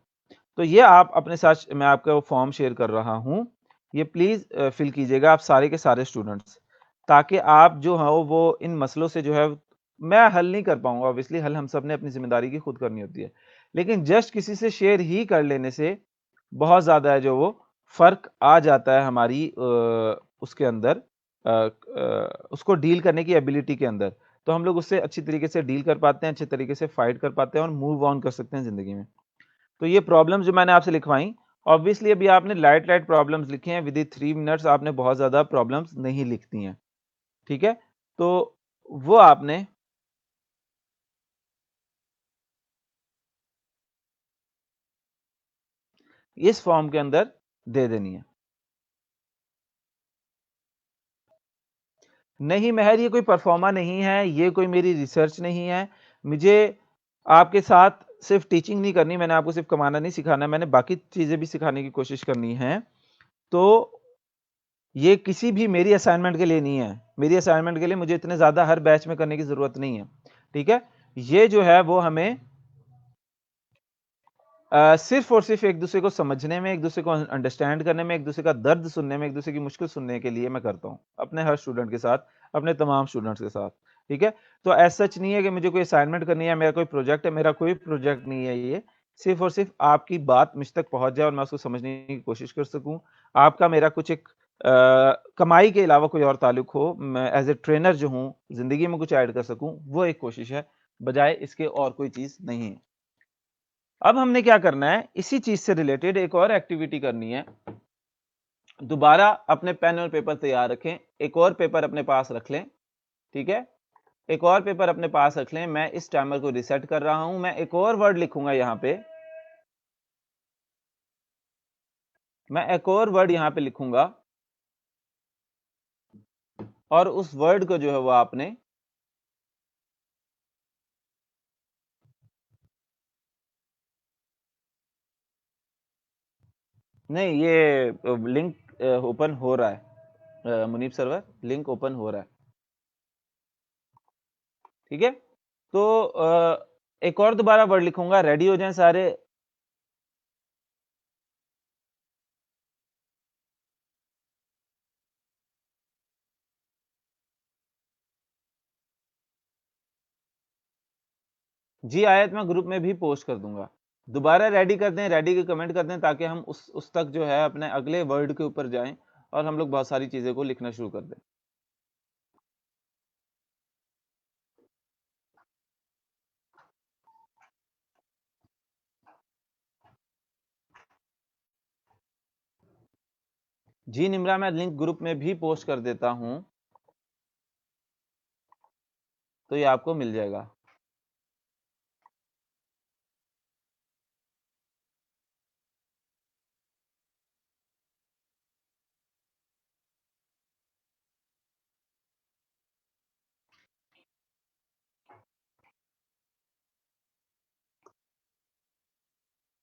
S1: तो ये आप अपने साथ, मैं आपका वो फॉर्म शेयर कर रहा हूं, ये प्लीज फिल कीजिएगा आप सारे के सारे स्टूडेंट्स, ताकि आप जो हो वो इन मसलों से जो है, मैं हल नहीं कर पाऊंगा ऑब्वियसली, हल हम सब ने अपनी जिम्मेदारी की खुद करनी होती है, लेकिन जस्ट किसी से शेयर ही कर लेने से बहुत ज्यादा है जो वो फर्क आ जाता है हमारी उसके अंदर, उसको डील करने की एबिलिटी के अंदर। तो हम लोग उससे अच्छी तरीके से डील कर पाते हैं, अच्छे तरीके से फाइट कर पाते हैं और मूव ऑन कर सकते हैं जिंदगी में। तो ये प्रॉब्लम्स जो मैंने आपसे लिखवाई, ऑब्वियसली अभी आपने लाइट लाइट प्रॉब्लम्स लिखे हैं, विद इन 3 मिनट्स आपने बहुत ज्यादा प्रॉब्लम्स नहीं लिखती हैं। ठीक है, तो वो आपने इस फॉर्म के अंदर दे देनी है। नहीं महर, ये कोई परफॉर्मा नहीं है, ये कोई मेरी रिसर्च नहीं है। मुझे आपके साथ सिर्फ टीचिंग नहीं करनी, मैंने आपको सिर्फ कमाना नहीं सिखाना, मैंने बाकी चीजें भी सिखाने की कोशिश करनी है। तो ये किसी भी मेरी असाइनमेंट के लिए नहीं है, मेरी असाइनमेंट के लिए मुझे इतने ज्यादा हर बैच में करने की जरूरत नहीं है। ठीक है, ये जो है वो हमें सिर्फ और सिर्फ एक दूसरे को समझने में, एक दूसरे को अंडरस्टैंड करने में, एक दूसरे का दर्द सुनने में, एक दूसरे की मुश्किल सुनने के लिए मैं करता हूं, अपने हर स्टूडेंट के साथ, अपने तमाम स्टूडेंट्स के साथ। ठीक है, तो ऐसा सच नहीं है कि मुझे कोई असाइनमेंट करनी है, मेरा कोई प्रोजेक्ट है, मेरा कोई प्रोजेक्ट नहीं है ये। सिर्फ और सिर्फ आपकी बात मुझ तक पहुंच जाए और मैं उसको समझने की कोशिश कर सकूं, आपका मेरा कुछ एक कमाई के अलावा कोई और ताल्लुक हो, मैं एज ए ट्रेनर जो हूं जिंदगी में कुछ ऐड कर सकूं, वो एक कोशिश है, बजाय इसके और कोई चीज नहीं है। अब हमने क्या करना है, इसी चीज से रिलेटेड एक और एक्टिविटी करनी है। दोबारा अपने पेन और पेपर तैयार रखें, एक और पेपर अपने पास रख लें। ठीक है, एक और पेपर अपने पास रख लें, मैं इस टाइमर को रिसेट कर रहा हूं, मैं एक और वर्ड लिखूंगा यहां पे, मैं एक और वर्ड यहां पे लिखूंगा, और उस वर्ड को जो है वो आपने नहीं, ये लिंक ओपन हो रहा है मुनीब सर्वर, लिंक ओपन हो रहा है। ठीक है, तो एक और दोबारा वर्ड लिखूंगा, रेडी हो जाएं सारे। जी आयत मैं ग्रुप में भी पोस्ट कर दूंगा, दोबारा रेडी कर दें, रेडी के कमेंट कर दें, ताकि हम उस तक जो है अपने अगले वर्ड के ऊपर जाएं और हम लोग बहुत सारी चीजें को लिखना शुरू कर दें। जी निम्रा, मैं लिंक ग्रुप में भी पोस्ट कर देता हूं, तो ये आपको मिल जाएगा।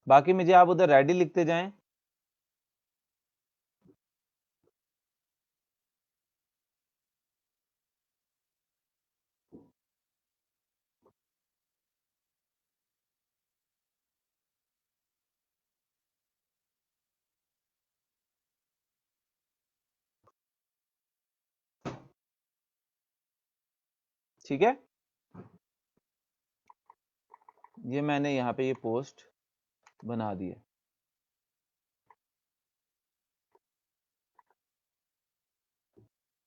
S1: बाकी मुझे आप उधर रेडी लिखते जाएं। ठीक है, ये मैंने यहाँ पे ये पोस्ट बना दी है।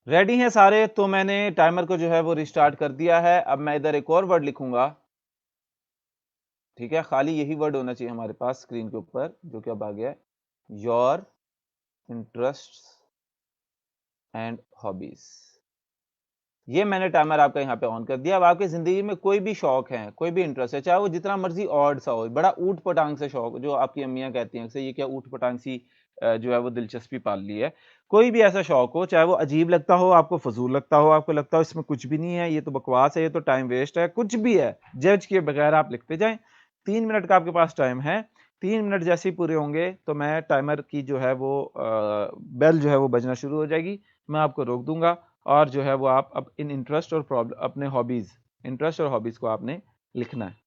S1: रेडी हैं सारे, तो मैंने टाइमर को जो है वो रिस्टार्ट कर दिया है। अब मैं इधर एक और वर्ड लिखूंगा। ठीक है, खाली यही वर्ड होना चाहिए हमारे पास स्क्रीन के ऊपर, जो कि अब आ गया है, योर इंटरेस्ट एंड हॉबीज। ये मैंने टाइमर आपका यहाँ पे ऑन कर दिया। अब आपकी ज़िंदगी में कोई भी शौक है, कोई भी इंटरेस्ट है, चाहे वो जितना मर्ज़ी ऑड सा हो, बड़ा ऊट-पटांग सा शौक, जो आपकी अम्मियाँ कहती हैं अक्सर, ये क्या ऊट-पटांग सी जो है वो दिलचस्पी पाल ली है। कोई भी ऐसा शौक हो, चाहे वो अजीब लगता हो, आपको फ़ज़ूल लगता हो, आपको लगता हो इसमें कुछ भी नहीं है, ये तो बकवास है, ये तो टाइम वेस्ट है, कुछ भी है, जज किए बगैर आप लिखते जाएँ। 3 मिनट का आपके पास टाइम है, 3 मिनट जैसे ही पूरे होंगे, तो मैं टाइमर की जो है वो बेल जो है वो बजना शुरू हो जाएगी। मैं आपको रोक दूँगा और जो है वो आप अब इन इंटरेस्ट और अपने हॉबीज़, इंटरेस्ट और हॉबीज़ को आपने लिखना है।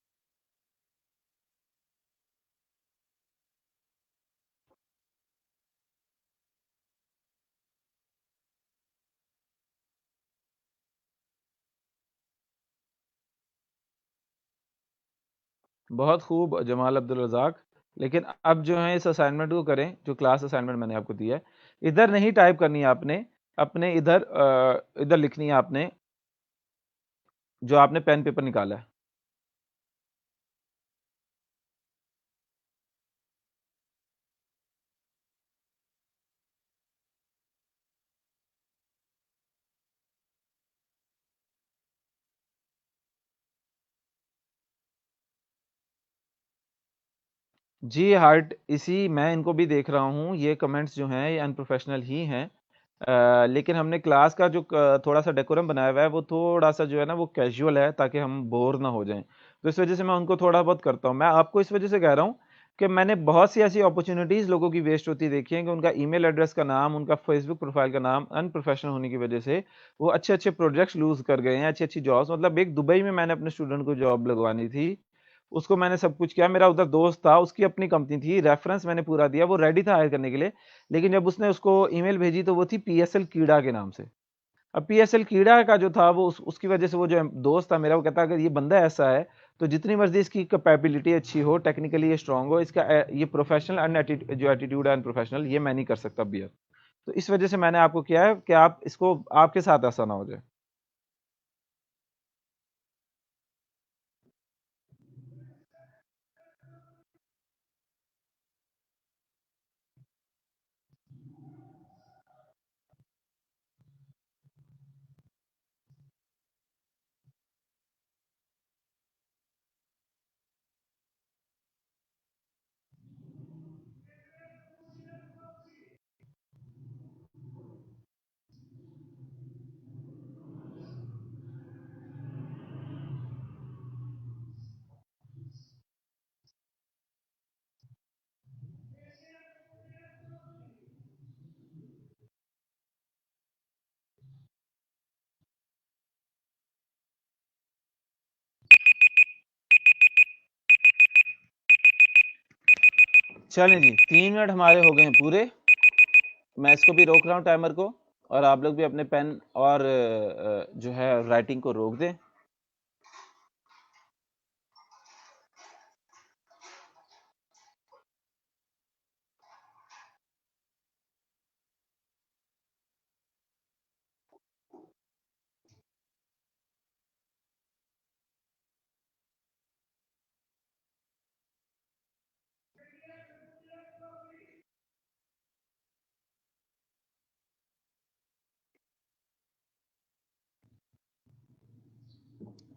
S1: बहुत खूब जमाल अब्दुल रज़ाक। लेकिन अब जो है इस असाइनमेंट को करें, जो क्लास असाइनमेंट मैंने आपको दिया है, इधर नहीं टाइप करनी है आपने, अपने इधर इधर लिखनी है आपने, जो आपने पेन पेपर निकाला है। जी, हार्ट इसी मैं इनको भी देख रहा हूँ, ये कमेंट्स जो हैं ये अनप्रोफ़ेशनल ही हैं। लेकिन हमने क्लास का जो थोड़ा-सा डेकोरम बनाया हुआ है, वो थोड़ा-सा जो है ना वो कैज़ुअल है, ताकि हम बोर ना हो जाएँ। तो इस वज़ह से मैं उनको थोड़ा बहुत करता हूँ। मैं आपको इस वज़ह से कह रहा हूँ कि मैंने बहुत सी ऐसी अपॉर्च्युनिटीज़ लोगों की वेस्ट होती देखी हैं कि उनका ईमेल एड्रेस का नाम, उनका फ़ेसबुक प्रोफ़ाइल का नाम अनप्रोफ़ेशनल होने की वज़ह से वो अच्छे-अच्छे प्रोजेक्ट्स लूज़ कर गए हैं, अच्छी-अच्छी जॉब्स। मतलब एक दुबई में मैंने अपने स्टूडेंट को जॉब लगवानी थी, उसको मैंने सब कुछ किया, मेरा उधर दोस्त था, उसकी अपनी कंपनी थी, रेफ़रेंस मैंने पूरा दिया, वो रेडी था हायर करने के लिए। लेकिन जब उसने उसको ईमेल भेजी तो वो थी पीएसएल कीड़ा के नाम से। अब पीएसएल कीड़ा का जो था वो उसकी वज़ह से वो जो दोस्त था मेरा, वो कहता अगर ये बंदा ऐसा है, तो जितनी मर्ज़ी इसकी कैपेबिलिटी अच्छी हो, टेक्निकली ये स्ट्रॉन्ग हो, इसका ये प्रोफ़ेशनल जो एटीट्यूड है अनप्रोफ़ेशनल, ये मैं नहीं कर सकता बियर। तो इस वज़ह से मैंने आपको किया है कि आप इसको आपके साथ ऐसा ना हो जाए। चलें जी, 3 मिनट हमारे हो गए हैं पूरे। मैं इसको भी रोक रहा हूँ टाइमर को, और आप लोग भी अपने पेन और जो है राइटिंग को रोक दें।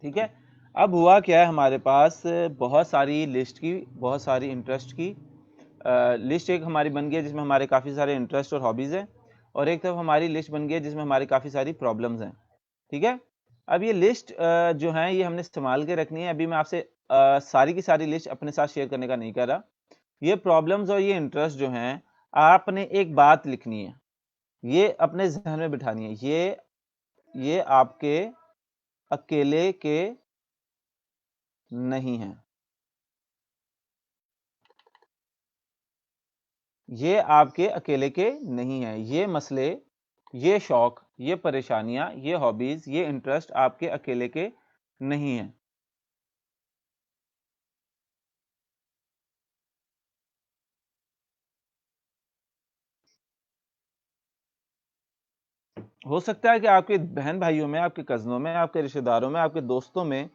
S1: ठीक है? अब हुआ क्या है, हमारे पास बहुत सारी लिस्ट की, बहुत सारी इंटरेस्ट की लिस्ट एक हमारी बन गई है, जिसमें हमारे काफ़ी सारे इंटरेस्ट और हॉबीज़ हैं, और एक तरफ हमारी लिस्ट बन गई है जिसमें हमारी काफ़ी सारी प्रॉब्लम्स हैं। ठीक है? अब ये लिस्ट जो है ये हमने इस्तेमाल के रखनी है। अभी मैं आपसे सारी की सारी लिस्ट अपने साथ शेयर करने का नहीं कह रहा। ये प्रॉब्लम्स और ये इंटरेस्ट जो हैं, आपने एक बात लिखनी है, ये अपने ज़हन में बिठानी है। ये आपके अकेले के नहीं हैं। ये आपके अकेले के नहीं हैं। ये मसले, ये शौक, ये परेशानियाँ, ये हॉबीज़, ये इंटरेस्ट आपके अकेले के नहीं हैं। हो सकता है कि आपके बहन-भाइयों में, आपके कज़नों में, आपके रिश्तेदारों में, आपके दोस्तों में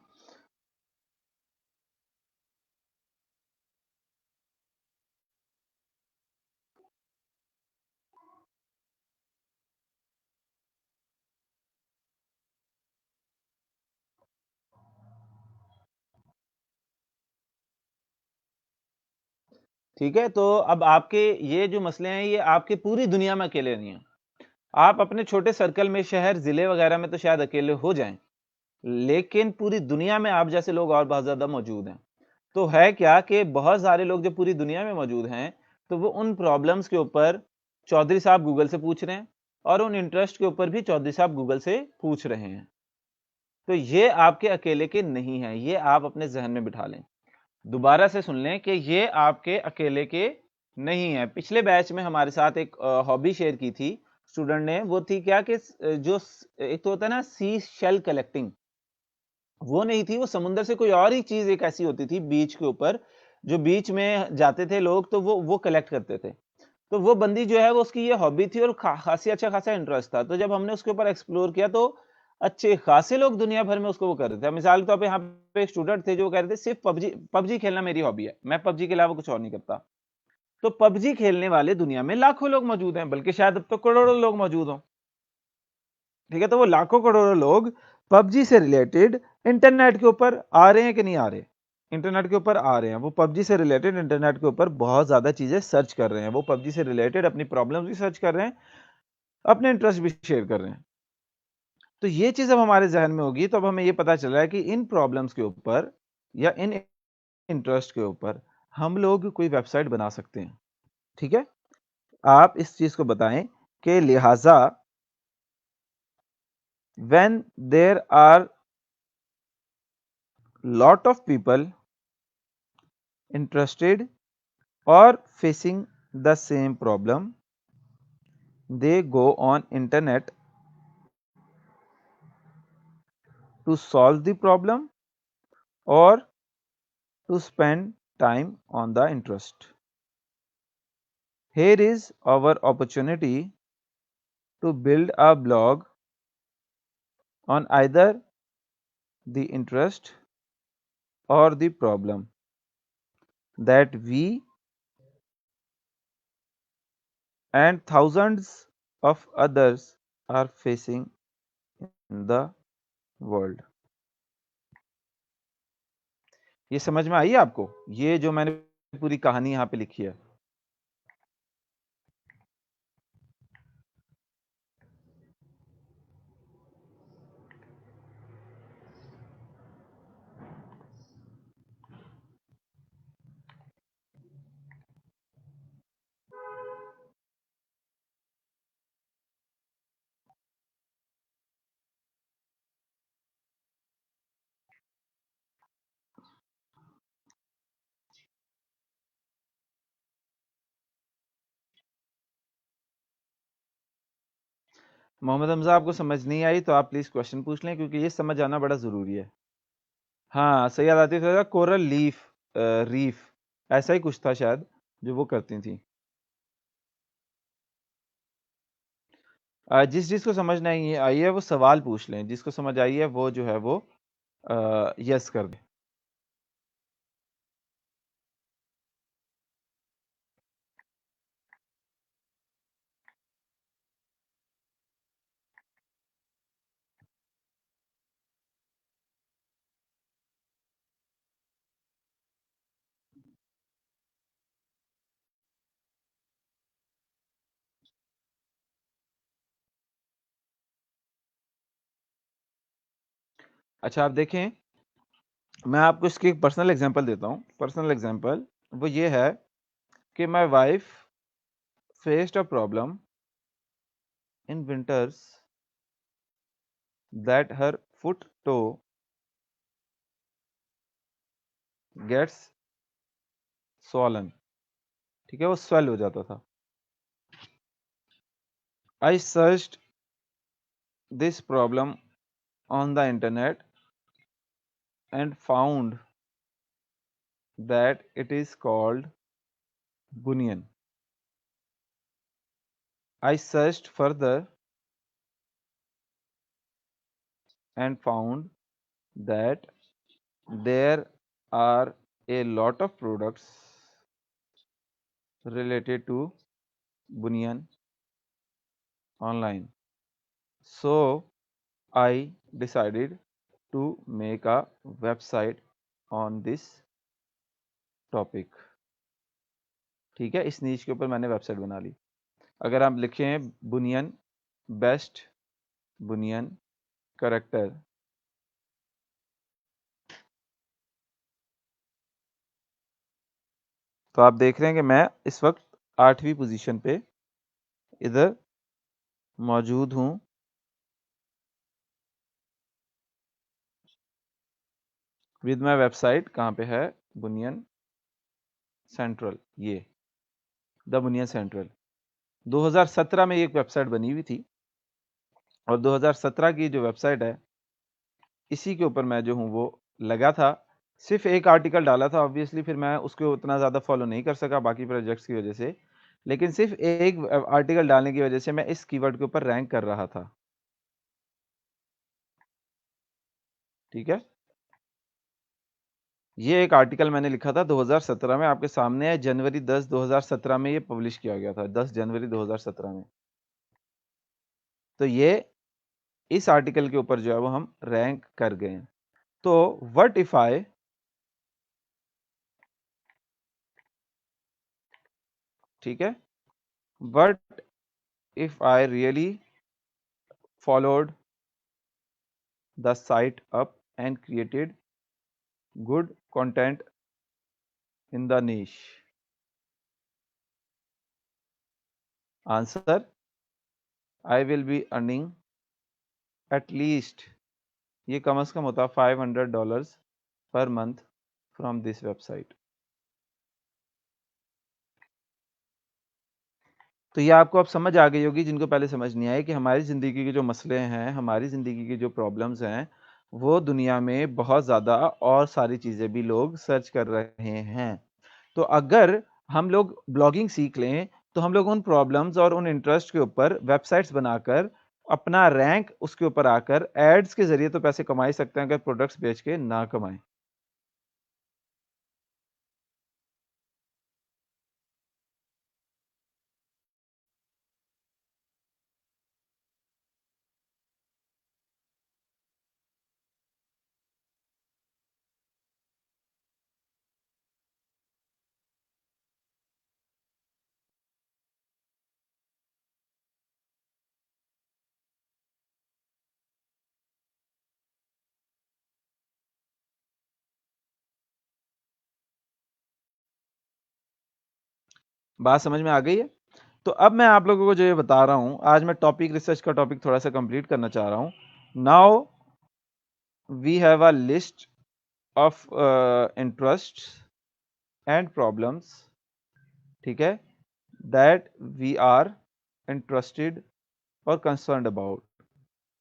S1: ठीक है, तो अब आपके ये जो मसले हैं ये आपके पूरी दुनिया में अकेले नहीं हैं। आप अपने छोटे सर्कल में शहर, ज़िले वगैरह में तो शायद अकेले हो जाएँ, लेकिन पूरी दुनिया में आप जैसे लोग और बहुत ज़्यादा मौजूद हैं। तो है क्या कि बहुत सारे लोग जब पूरी दुनिया में मौजूद हैं, तो वो उन प्रॉब्लम्स के ऊपर चौधरी साहब गूगल से पूछ रहे हैं और उन इंटरेस्ट के ऊपर भी चौधरी साहब गूगल से पूछ रहे हैं। तो ये आपके अकेले के नहीं हैं, ये आप अपने ज़हन में बिठा लें। दोबारा से सुन लें कि ये आपके अकेले के नहीं है। पिछले बैच में हमारे साथ एक हॉबी शेयर की थी स्टूडेंट ने, वो थी क्या कि एक तो होता है ना सी शेल कलेक्टिंग, वो नहीं थी, वो समुंदर से कोई और ही चीज़ एक ऐसी होती थी बीच के ऊपर, जो बीच में जाते थे लोग तो वो कलेक्ट करते थे। तो वो बंदी जो है वो उसकी ये हॉबी थी और खासी अच्छा खासा इंटरेस्ट था। तो जब हमने उसके ऊपर एक्सप्लोर किया तो अच्छे खासे लोग दुनिया भर में उसको वो कर रहे थे। मिसाल के तौर पे यहाँ पे एक स्टूडेंट थे जो कह रहे थे सिर्फ पबजी पबजी खेलना मेरी हॉबी है। मैं पबजी के अलावा कुछ और नहीं करता। तो पबजी खेलने वाले दुनिया में लाखों लोग मौजूद हैं, बल्कि शायद अब तो करोड़ों लोग मौजूद हों। ठीक है, तो वो लाखों करोड़ों लोग पबजी से रिलेटेड इंटरनेट के ऊपर आ रहे हैं कि नहीं आ रहे? इंटरनेट के ऊपर आ रहे हैं। वो पबजी से रिलेटेड इंटरनेट के ऊपर बहुत ज़्यादा चीज़ें सर्च कर रहे हैं। वो पबजी से रिलेटेड अपनी प्रॉब्लम्स भी सर्च कर रहे हैं, अपने इंटरेस्ट भी शेयर कर रहे हैं। तो ये चीज़ अब हमारे ज़हन में होगी, तो अब हमें ये पता चला है कि इन प्रॉब्लम्स के ऊपर या इन इंटरेस्ट के ऊपर हम लोग कोई वेबसाइट बना सकते हैं। ठीक है? आप इस चीज़ को बताएँ कि लिहाज़ा when there are lot of people interested or facing the same problem, they go on internet to solve the problem or to spend time on the interest. Here is our opportunity to build a blog on either the interest or the problem that we and thousands of others are facing in the world. ये समझ में आई आपको? ये जो मैंने पूरी कहानी यहाँ पे लिखी है। मोहम्मद हमज़ा आपको समझ नहीं आई तो आप प्लीज़ क्वेश्चन पूछ लें क्योंकि ये समझ आना बड़ा ज़रूरी है। हाँ, सैयद आतिफ फ़ैज़ल कोरल रीफ ऐसा ही कुछ था शायद जो वो करती थीं। जिसको समझ नहीं आई है वो सवाल पूछ लें, जिसको समझ आई है वो जो है वो यस कर दें। अच्छा आप देखें, मैं आपको इसकी एक पर्सनल एग्ज़ाम्पल देता हूँ। पर्सनल एग्ज़ाम्पल वो ये है कि my wife faced a problem in winters that her foot toe gets swollen. ठीक है, वो स्वेल हो जाता था। I searched this problem on the internet and found that it is called bunion. I searched further and found that there are a lot of products related to bunion online. So I decided to make a website on this topic. ठीक है, इस नीश के ऊपर मैंने website बना ली। अगर आप लिखें बुनियन बेस्ट बुनियन करेक्टर, तो आप देख रहे हैं कि मैं इस वक्त 8वीं पोजीशन पे इधर मौजूद हूं। विद माई वेबसाइट कहाँ पे है, बुनियन सेंट्रल, ये द बुनियन सेंट्रल। 2017 में एक वेबसाइट बनी हुई थी और 2017 की जो वेबसाइट है इसी के ऊपर मैं जो हूँ वो लगा था। सिर्फ एक आर्टिकल डाला था, ऑब्वियसली फिर मैं उसको उतना ज़्यादा फॉलो नहीं कर सका बाकी प्रोजेक्ट्स की वजह से, लेकिन सिर्फ एक आर्टिकल डालने की वजह से मैं इस कीवर्ड के ऊपर रैंक कर रहा था। ठीक है, ये एक आर्टिकल मैंने लिखा था 2017 में, आपके सामने है, जनवरी 10 2017 में ये पब्लिश किया गया था, 10 जनवरी 2017 में। तो ये इस आर्टिकल के ऊपर जो है वो हम रैंक कर गए हैं। तो व्हाट इफ आई, ठीक है, what if I really followed the site up and created good content in the niche? Answer, I will be earning at least, ये कम से कम होता है $500 per month from this website। तो ये आपको अब समझ आ गई होगी, जिनको पहले समझ नहीं आई, कि हमारी ज़िंदगी के जो मसले हैं, हमारी ज़िंदगी की जो प्रॉब्लम्स हैं, वो दुनिया में बहुत ज़्यादा और सारी चीज़ें भी लोग सर्च कर रहे हैं। तो अगर हम लोग ब्लॉगिंग सीख लें तो हम लोग उन प्रॉब्लम्स और उन इंटरेस्ट के ऊपर वेबसाइट्स बनाकर अपना रैंक उसके ऊपर आकर एड्स के जरिए तो पैसे कमा ही सकते हैं, अगर प्रोडक्ट्स बेच के ना कमाएं। बात समझ में आ गई है? तो अब मैं आप लोगों को जो ये बता रहा हूं, आज मैं टॉपिक रिसर्च का टॉपिक थोड़ा सा कंप्लीट करना चाह रहा हूं। Now we have a list of interests and problems, ठीक है, दैट वी आर इंटरेस्टेड और कंसर्न्ड अबाउट।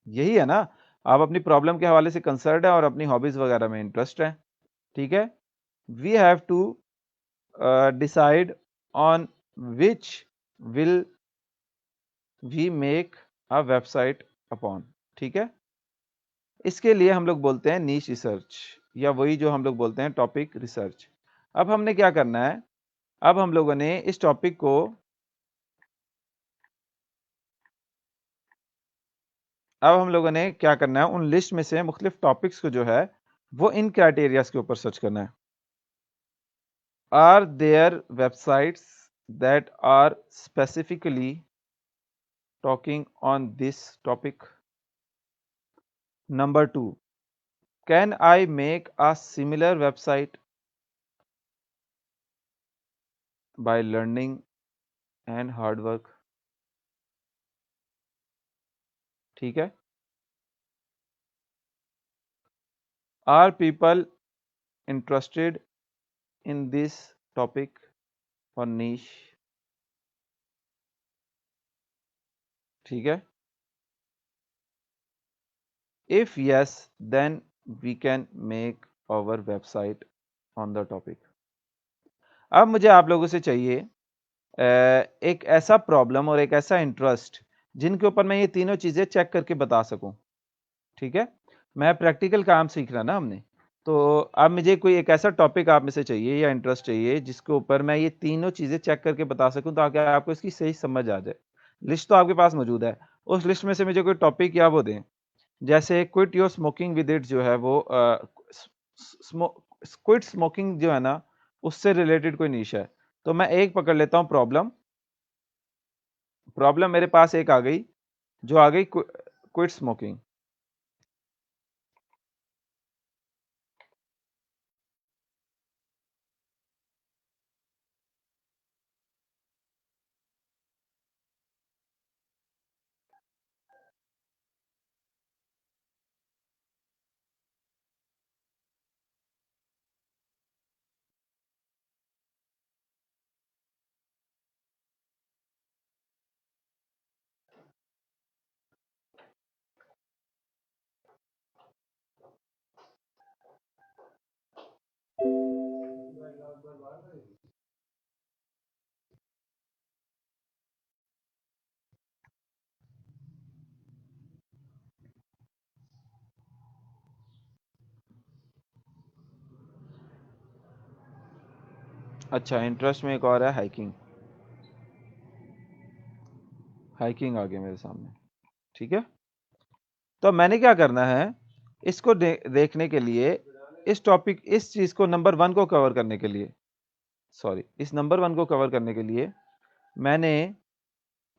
S1: यही है ना, आप अपनी प्रॉब्लम के हवाले से कंसर्न है और अपनी हॉबीज वगैरह में इंटरेस्ट है। ठीक है, we have to decide on which will we make a website upon. ठीक है, इसके लिए हम लोग बोलते हैं नीश रिसर्च, या वही जो हम लोग बोलते हैं टॉपिक रिसर्च। अब हमने क्या करना है, अब हम लोगों ने इस टॉपिक को, अब हम लोगों ने क्या करना है, उन लिस्ट में से मुख्तलिफ टॉपिक्स को जो है वो इन क्राइटेरियाज के ऊपर सर्च करना है। Are there websites that are specifically talking on this topic? Number 2, can I make a similar website by learning and hard work? ठीक है, are people interested in this topic or niche? ठीक है, if yes, then we can make our website on the topic। अब मुझे आप लोगों से चाहिए एक ऐसा प्रॉब्लम और एक ऐसा इंटरेस्ट जिनके ऊपर मैं ये तीनों चीजें चेक करके बता सकूं। ठीक है, मैं प्रैक्टिकल काम सीख रहा ना हमने, तो अब मुझे कोई एक ऐसा टॉपिक आप में से चाहिए या इंटरेस्ट चाहिए जिसके ऊपर मैं ये तीनों चीजें चेक करके बता सकूं, ताकि आपको इसकी सही समझ आ जाए। लिस्ट तो आपके पास मौजूद है, उस लिस्ट में से मुझे कोई टॉपिक या वो दें। जैसे quit your smoking with it जो है वो क्विट स्मोकिंग जो है ना, उससे रिलेटेड कोई निश है। तो मैं एक पकड़ लेता हूं, प्रॉब्लम। प्रॉब्लम मेरे पास एक आ गई, जो आ गई क्विट स्मोकिंग। अच्छा, इंटरेस्ट में एक और है हाइकिंग। हाइकिंग आ गया मेरे सामने, ठीक है। तो मैंने क्या करना है, इसको देखने के लिए, इस टॉपिक, इस चीज को नंबर 1 को कवर करने के लिए, सॉरी, इस नंबर 1 को कवर करने के लिए मैंने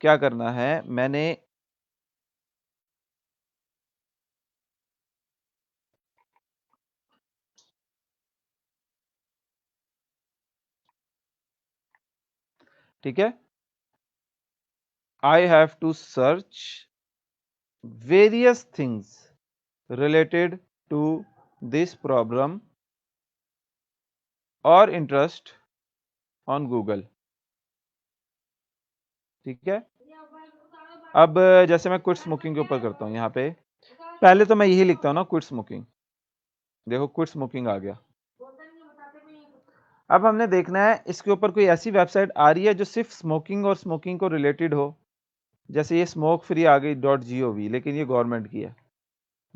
S1: क्या करना है, मैंने ठीक है, I have to search various things related to this problem और इंटरेस्ट ऑन गूगल, ठीक है। अब जैसे मैं क्विट स्मोकिंग के ऊपर करता हूं, यहां पे पहले तो मैं यही लिखता हूं ना, क्विट स्मोकिंग। देखो क्विट स्मोकिंग आ गया। अब हमने देखना है इसके ऊपर कोई ऐसी वेबसाइट आ रही है जो सिर्फ स्मोकिंग और स्मोकिंग को रिलेटेड हो। जैसे ये स्मोक फ्री आ गई .gov, लेकिन ये गवर्नमेंट की है।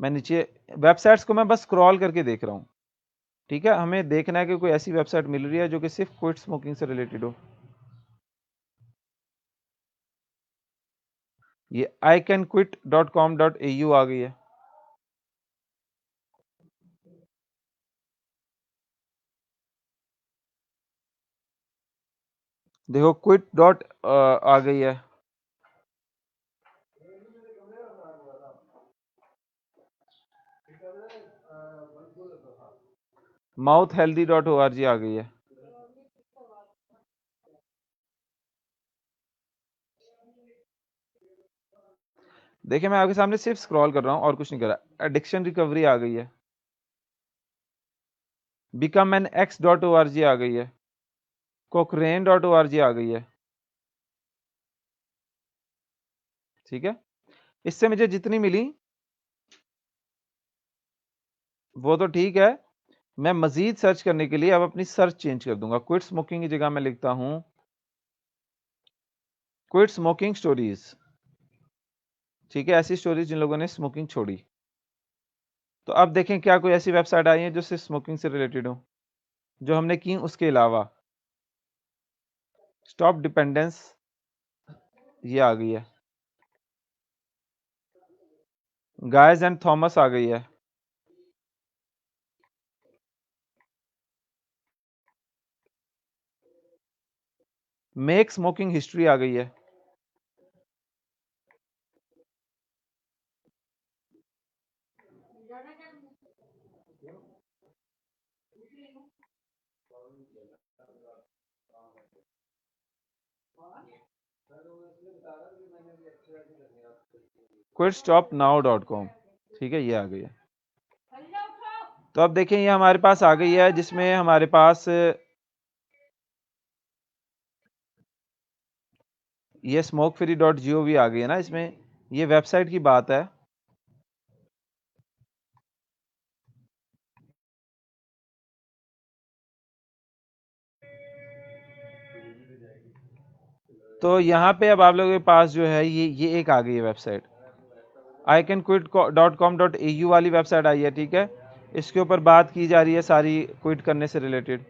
S1: मैं नीचे वेबसाइट्स को मैं बस स्क्रॉल करके देख रहा हूं, ठीक है। हमें देखना है कि कोई ऐसी वेबसाइट मिल रही है जो कि सिर्फ क्विट स्मोकिंग से रिलेटेड हो। ये icanquit.com.au आ गई है। देखो क्विट डॉट आ गई है। माउथ हेल्दी .org आ गई है। देखिए मैं आपके सामने सिर्फ स्क्रॉल कर रहा हूं और कुछ नहीं कर रहा। एडिक्शन रिकवरी आ गई है। बिकम एन एक्स.org आ गई है। कोक्रेन.org आ गई है, ठीक है। इससे मुझे जितनी मिली वो तो ठीक है। मैं मजीद सर्च करने के लिए अब अपनी सर्च चेंज कर दूंगा। क्विट स्मोकिंग की जगह मैं लिखता हूं क्विट स्मोकिंग स्टोरीज, ठीक है। ऐसी स्टोरीज जिन लोगों ने स्मोकिंग छोड़ी। तो अब देखें क्या कोई ऐसी वेबसाइट आई है जो सिर्फ स्मोकिंग से रिलेटेड हो, जो हमने की उसके अलावा। स्टॉप डिपेंडेंस, ये आ गई है। गाइस एंड थॉमस आ गई है। मेक स्मोकिंग हिस्ट्री आ गई है। quitstopnow.com, ठीक है, ये आ गई है। तो अब देखें ये हमारे पास आ गई है, जिसमें हमारे पास ये स्मोक फ्री .gov आ गई है ना। इसमें ये वेबसाइट की बात है। तो यहाँ पे अब आप लोगों के पास जो है ये एक आ गई है वेबसाइट, icanquit.com.au वाली वेबसाइट आई है, ठीक है। इसके ऊपर बात की जा रही है सारी क्विट करने से रिलेटेड।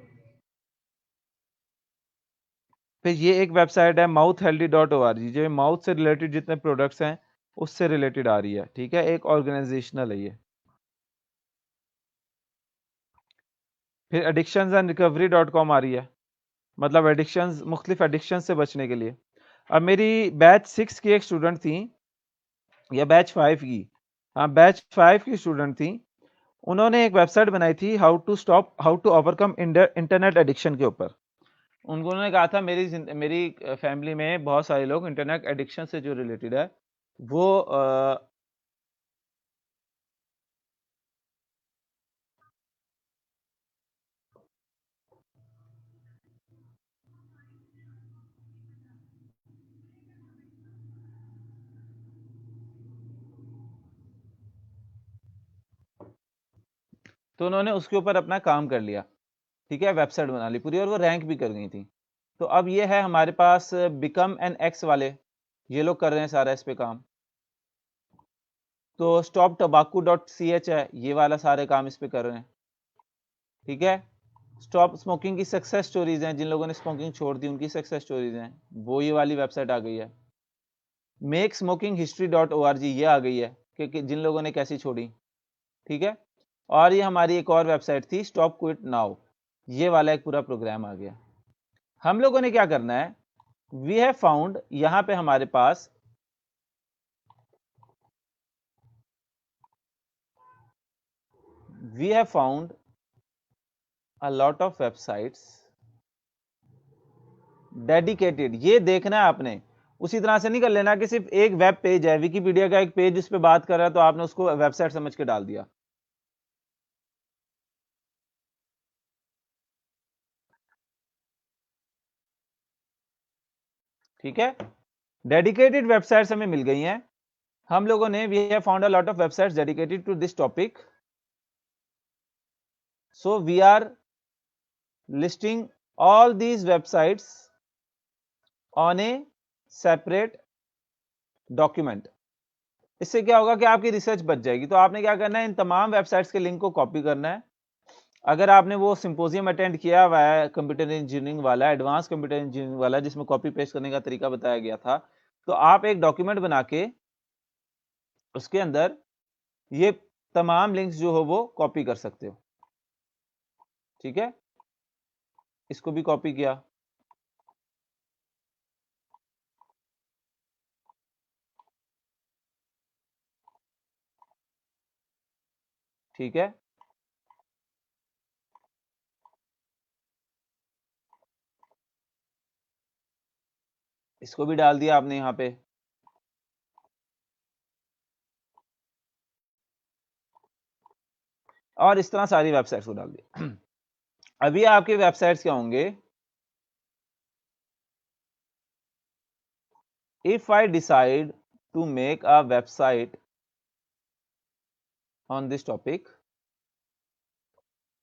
S1: फिर ये एक वेबसाइट है mouthhealthy.org, जो माउथ से रिलेटेड जितने प्रोडक्ट्स हैं उससे रिलेटेड आ रही है, ठीक है। एक ऑर्गेनाइजेशनल है ये। फिर addictions and recovery.com आ रही है, मतलब एडिक्शंस, मुख्तलिफ एडिक्शन से बचने के लिए। अब मेरी बैच 6 की एक स्टूडेंट थी या बैच 5 की, हाँ बैच 5 की स्टूडेंट थी। उन्होंने एक वेबसाइट बनाई थी how to overcome internet addiction के ऊपर। उन्होंने कहा था मेरी फैमिली में बहुत सारे लोग इंटरनेट एडिक्शन से जो रिलेटेड है वो तो उन्होंने उसके ऊपर अपना काम कर लिया, ठीक है, वेबसाइट बना ली पूरी और वो रैंक भी कर गई थी। तो अब ये है हमारे पास बिकम एन एक्स वाले, ये लोग कर रहे हैं सारा इस पे काम। तो stop tobacco dot C H है, ये वाला सारे काम इस पे कर रहे हैं, ठीक है। स्टॉप स्मोकिंग की सक्सेस स्टोरीज हैं, जिन लोगों ने स्मोकिंग छोड़ दी उनकी सक्सेस स्टोरीज हैं, वो ये वाली वेबसाइट आ गई है। Make smoking history dot O R G ये आ गई है कि जिन लोगों ने कैसी छोड़ी, ठीक है। और ये हमारी एक और वेबसाइट थी स्टॉप क्विट नाउ, ये वाला एक पूरा प्रोग्राम आ गया। हम लोगों ने क्या करना है, वी हैव फाउंड, यहां पे हमारे पास we have found a lot of websites dedicated. ये देखना है आपने, उसी तरह से नहीं कर लेना कि सिर्फ एक वेब पेज है, विकिपीडिया का एक पेज इस पे बात कर रहा है तो आपने उसको वेबसाइट समझ के डाल दिया। ठीक है, डेडिकेटेड वेबसाइट्स हमें मिल गई हैं। हम लोगों ने we have found a lot of websites dedicated to this topic, so we are listing all these websites on a separate document। इससे क्या होगा कि आपकी रिसर्च बच जाएगी। तो आपने क्या करना है, इन तमाम वेबसाइट्स के लिंक को कॉपी करना है। अगर आपने वो सिंपोजियम अटेंड किया हुआ है कंप्यूटर इंजीनियरिंग वाला, एडवांस कंप्यूटर इंजीनियरिंग वाला, जिसमें कॉपी पेस्ट करने का तरीका बताया गया था, तो आप एक डॉक्यूमेंट बना के उसके अंदर ये तमाम लिंक्स जो हो वो कॉपी कर सकते हो, ठीक है। इसको भी कॉपी किया, ठीक है। इसको भी डाल दिया आपने यहां पे, और इस तरह सारी वेबसाइट्स को डाल दिया। अभी आपके वेबसाइट्स क्या होंगे, if I decide to make a website on this topic,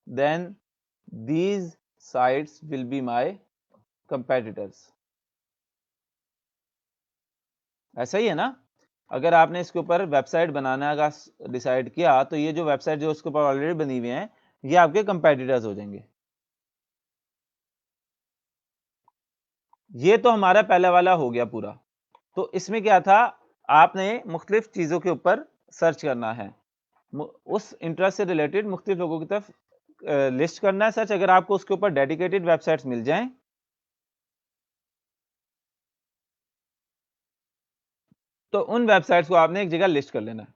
S1: then these sites will be my competitors। ऐसा ही है ना, अगर आपने इसके ऊपर वेबसाइट बनाना का डिसाइड किया तो ये जो वेबसाइट जो उसके ऊपर ऑलरेडी बनी हुई हैं ये आपके कंपेटिटर्स हो जाएंगे। ये तो हमारा पहला वाला हो गया पूरा। तो इसमें क्या था, आपने मुख्तलिफ चीजों के ऊपर सर्च करना है, उस इंटरेस्ट से रिलेटेड मुख्तलिफ लोगों की तरफ लिस्ट करना है सर्च। अगर आपको उसके ऊपर डेडिकेटेड वेबसाइट्स मिल जाएं तो उन वेबसाइट्स को आपने एक जगह लिस्ट कर लेना है।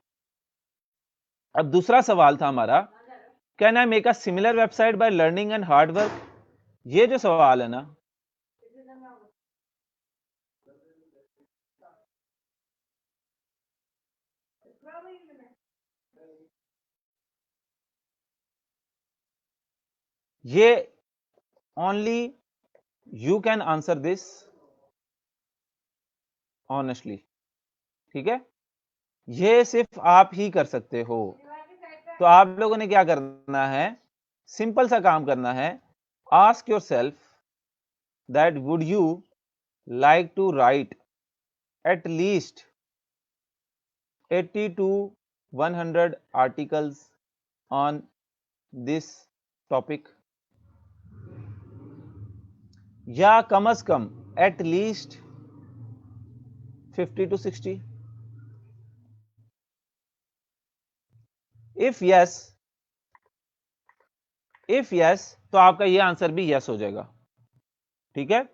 S1: अब दूसरा सवाल था हमारा, can I make a similar website by learning and hard work. ये जो सवाल है ना, ये only you can answer this honestly, ठीक है, ये सिर्फ आप ही कर सकते हो। तो आप लोगों ने क्या करना है, सिंपल सा काम करना है, ask yourself that would you like to write at least 80 to 100 articles on this topic, या कम अज कम at least 50 to 60। If yes, तो आपका ये आंसर भी यस हो जाएगा। ठीक है।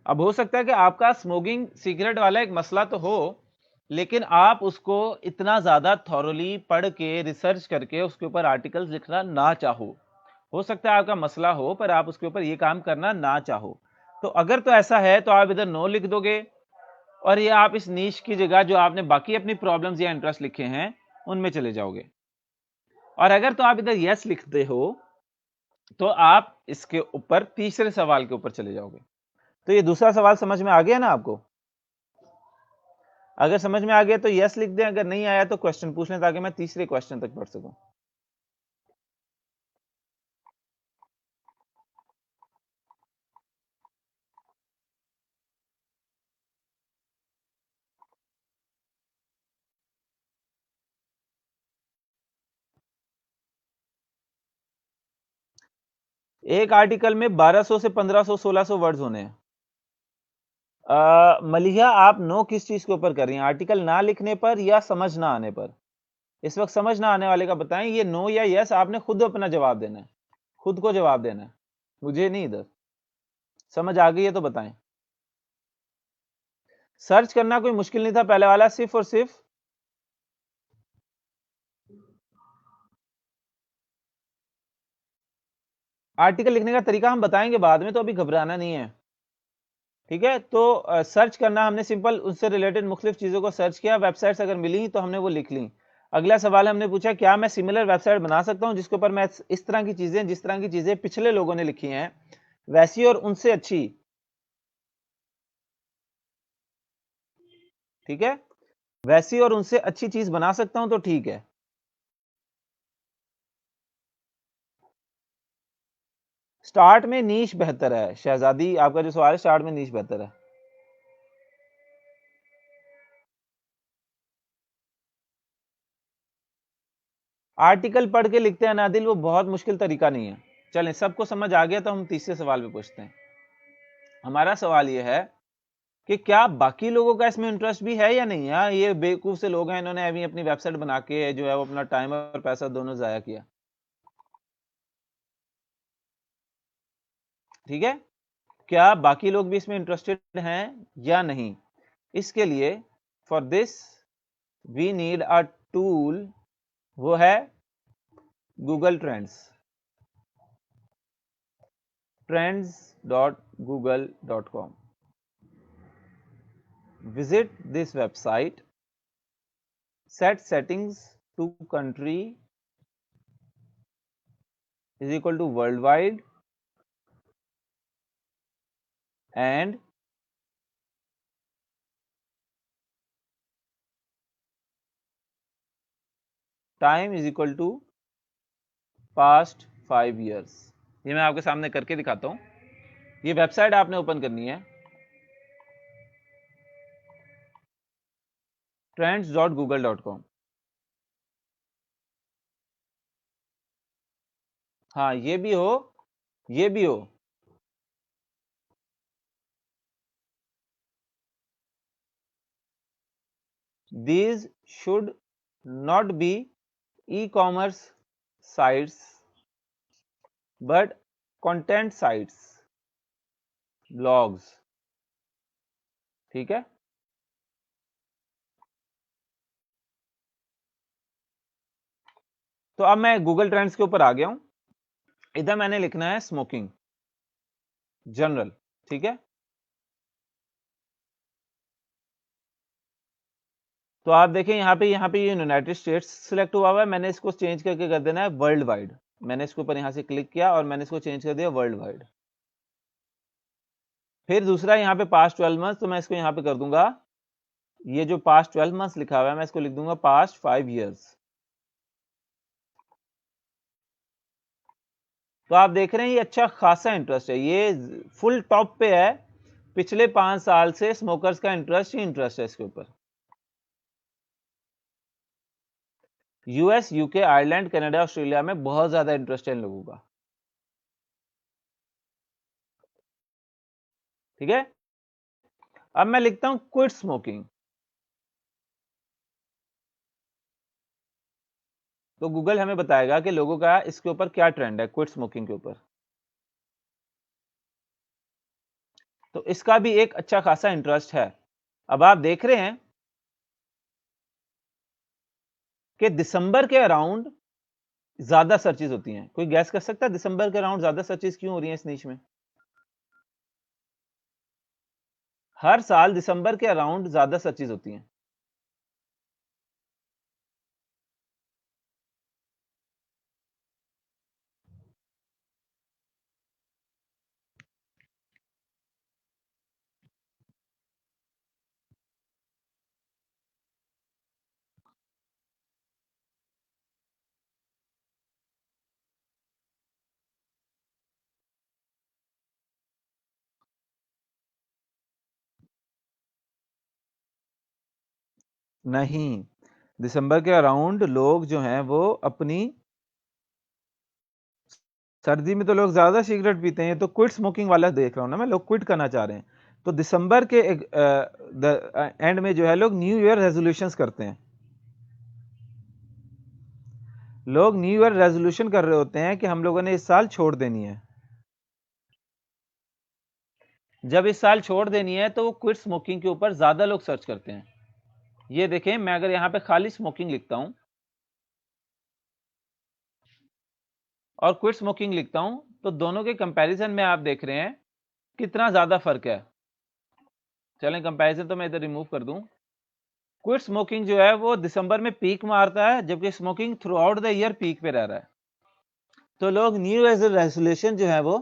S1: अब हो सकता है कि आपका स्मोकिंग सिगरेट वाला एक मसला तो हो, लेकिन आप उसको इतना ज्यादा थॉरोली पढ़ के रिसर्च करके उसके ऊपर आर्टिकल्स लिखना ना चाहो। हो सकता है आपका मसला हो पर आप उसके ऊपर ये काम करना ना चाहो। तो अगर तो ऐसा है तो आप इधर नो लिख दोगे और ये आप इस नीश की जगह जो आपने बाकी अपनी प्रॉब्लम्स या इंटरेस्ट लिखे हैं उनमें चले जाओगे। और अगर तो आप इधर यस लिखते हो तो आप इसके ऊपर तीसरे सवाल के ऊपर चले जाओगे। तो ये दूसरा सवाल समझ में आ गया ना आपको? अगर समझ में आ गया तो यस लिख दें, अगर नहीं आया तो क्वेश्चन पूछ लें ताकि मैं तीसरे क्वेश्चन तक पढ़ सकूं। एक आर्टिकल में 1200 से 1500 1600 वर्ड्स होने हैं। मलिहा, आप नो किस चीज के ऊपर कर रही हैं, आर्टिकल ना लिखने पर या समझ ना आने पर? इस वक्त समझ ना आने वाले का बताएं, ये नो या यस आपने खुद अपना जवाब देना है, खुद को जवाब देना है, मुझे नहीं। इधर समझ आ गई है तो बताएं। सर्च करना कोई मुश्किल नहीं था पहले वाला, सिर्फ और सिर्फ आर्टिकल लिखने का तरीका हम बताएंगे बाद में, तो अभी घबराना नहीं है। ठीक है, तो सर्च करना हमने सिंपल उससे रिलेटेड मुख्तलिफ चीजों को सर्च किया, वेबसाइट्स अगर मिली तो हमने वो लिख ली। अगला सवाल हमने पूछा क्या मैं सिमिलर वेबसाइट बना सकता हूं जिसके ऊपर मैं इस तरह की चीजें, जिस तरह की चीजें पिछले लोगों ने लिखी हैं वैसी और उनसे अच्छी। ठीक है, वैसी और उनसे अच्छी चीज बना सकता हूं तो ठीक है। स्टार्ट में नीश बेहतर है शहजादी, आपका जो सवाल है स्टार्ट में नीश बेहतर है। आर्टिकल पढ़ के लिखते हैं नादिल, वो बहुत मुश्किल तरीका नहीं है। चलें, सबको समझ आ गया तो हम तीसरे सवाल पे पूछते हैं। हमारा सवाल यह है कि क्या बाकी लोगों का इसमें इंटरेस्ट भी है या नहीं है। ये बेवकूफ से लोग हैं, इन्होंने अभी अपनी वेबसाइट बना के जो है वो अपना टाइम और पैसा दोनों जाया किया। ठीक है, क्या बाकी लोग भी इसमें इंटरेस्टेड हैं या नहीं? इसके लिए for this we need a tool, वो है Google trends, trends.google.com। visit this website, set settings to country is equal to worldwide and time is equal to past 5 years। ये मैं आपके सामने करके दिखाता हूं। ये वेबसाइट आपने ओपन करनी है trends.google.com। हाँ, ये भी हो, ये भी हो। These should not be e-commerce sites but content sites, blogs। ठीक है, तो अब मैं गूगल ट्रेंड्स के ऊपर आ गया हूं। इधर मैंने लिखना है स्मोकिंग जनरल। ठीक है, तो आप देखें यहाँ पे ये यूनाइटेड स्टेट्स सिलेक्ट हुआ हुआ है, मैंने इसको चेंज करके कर देना है वर्ल्ड वाइड। मैंने इसके ऊपर यहाँ से क्लिक किया और मैंने इसको चेंज कर दिया वर्ल्ड वाइड। फिर दूसरा यहाँ पे पास्ट 12 मंथ, तो मैं इसको यहाँ पे कर दूंगा, ये जो पास्ट 12 मंथ्स लिखा हुआ है मैं इसको लिख दूंगा पास्ट 5 ईयर्स। तो आप देख रहे हैं ये अच्छा खासा इंटरेस्ट है, ये फुल टॉप पे है। पिछले 5 साल से स्मोकर्स का इंटरेस्ट ही इंटरेस्ट है इसके ऊपर। US, UK, Ireland, Canada, Australia में बहुत ज्यादा इंटरेस्ट है इन लोगों का। ठीक है, अब मैं लिखता हूं क्विट स्मोकिंग। तो गूगल हमें बताएगा कि लोगों का इसके ऊपर क्या ट्रेंड है क्विट स्मोकिंग के ऊपर। तो इसका भी एक अच्छा खासा इंटरेस्ट है। अब आप देख रहे हैं कि दिसंबर के अराउंड ज्यादा सर्चेज होती हैं। कोई गैस कर सकता है दिसंबर के अराउंड ज्यादा सर्चेज क्यों हो रही हैं इस नीच में? हर साल दिसंबर के अराउंड ज्यादा सर्चेज होती हैं। नहीं, दिसंबर के अराउंड लोग जो हैं वो अपनी सर्दी में तो लोग ज्यादा सिगरेट पीते हैं। तो क्विट स्मोकिंग वाला देख रहा हूं ना मैं, लोग क्विट करना चाह रहे हैं। तो दिसंबर के एंड में जो है लोग न्यू ईयर रेजोल्यूशंस करते हैं। लोग न्यू ईयर रेजोल्यूशन कर रहे होते हैं कि हम लोगों ने इस साल छोड़ देनी है। जब इस साल छोड़ देनी है तो वो क्विट स्मोकिंग के ऊपर ज्यादा लोग सर्च करते हैं। ये देखें, मैं अगर यहां पे खाली स्मोकिंग लिखता हूं और क्विट स्मोकिंग लिखता हूं तो दोनों के कंपैरिजन में आप देख रहे हैं कितना ज्यादा फर्क है। चलें कंपैरिजन तो मैं इधर रिमूव कर दूं। क्विट स्मोकिंग जो है वो दिसंबर में पीक मारता है, जबकि smoking through out the year peak पे रह रहा है। तो लोग न्यू ईयर रेजोल्यूशन जो है वो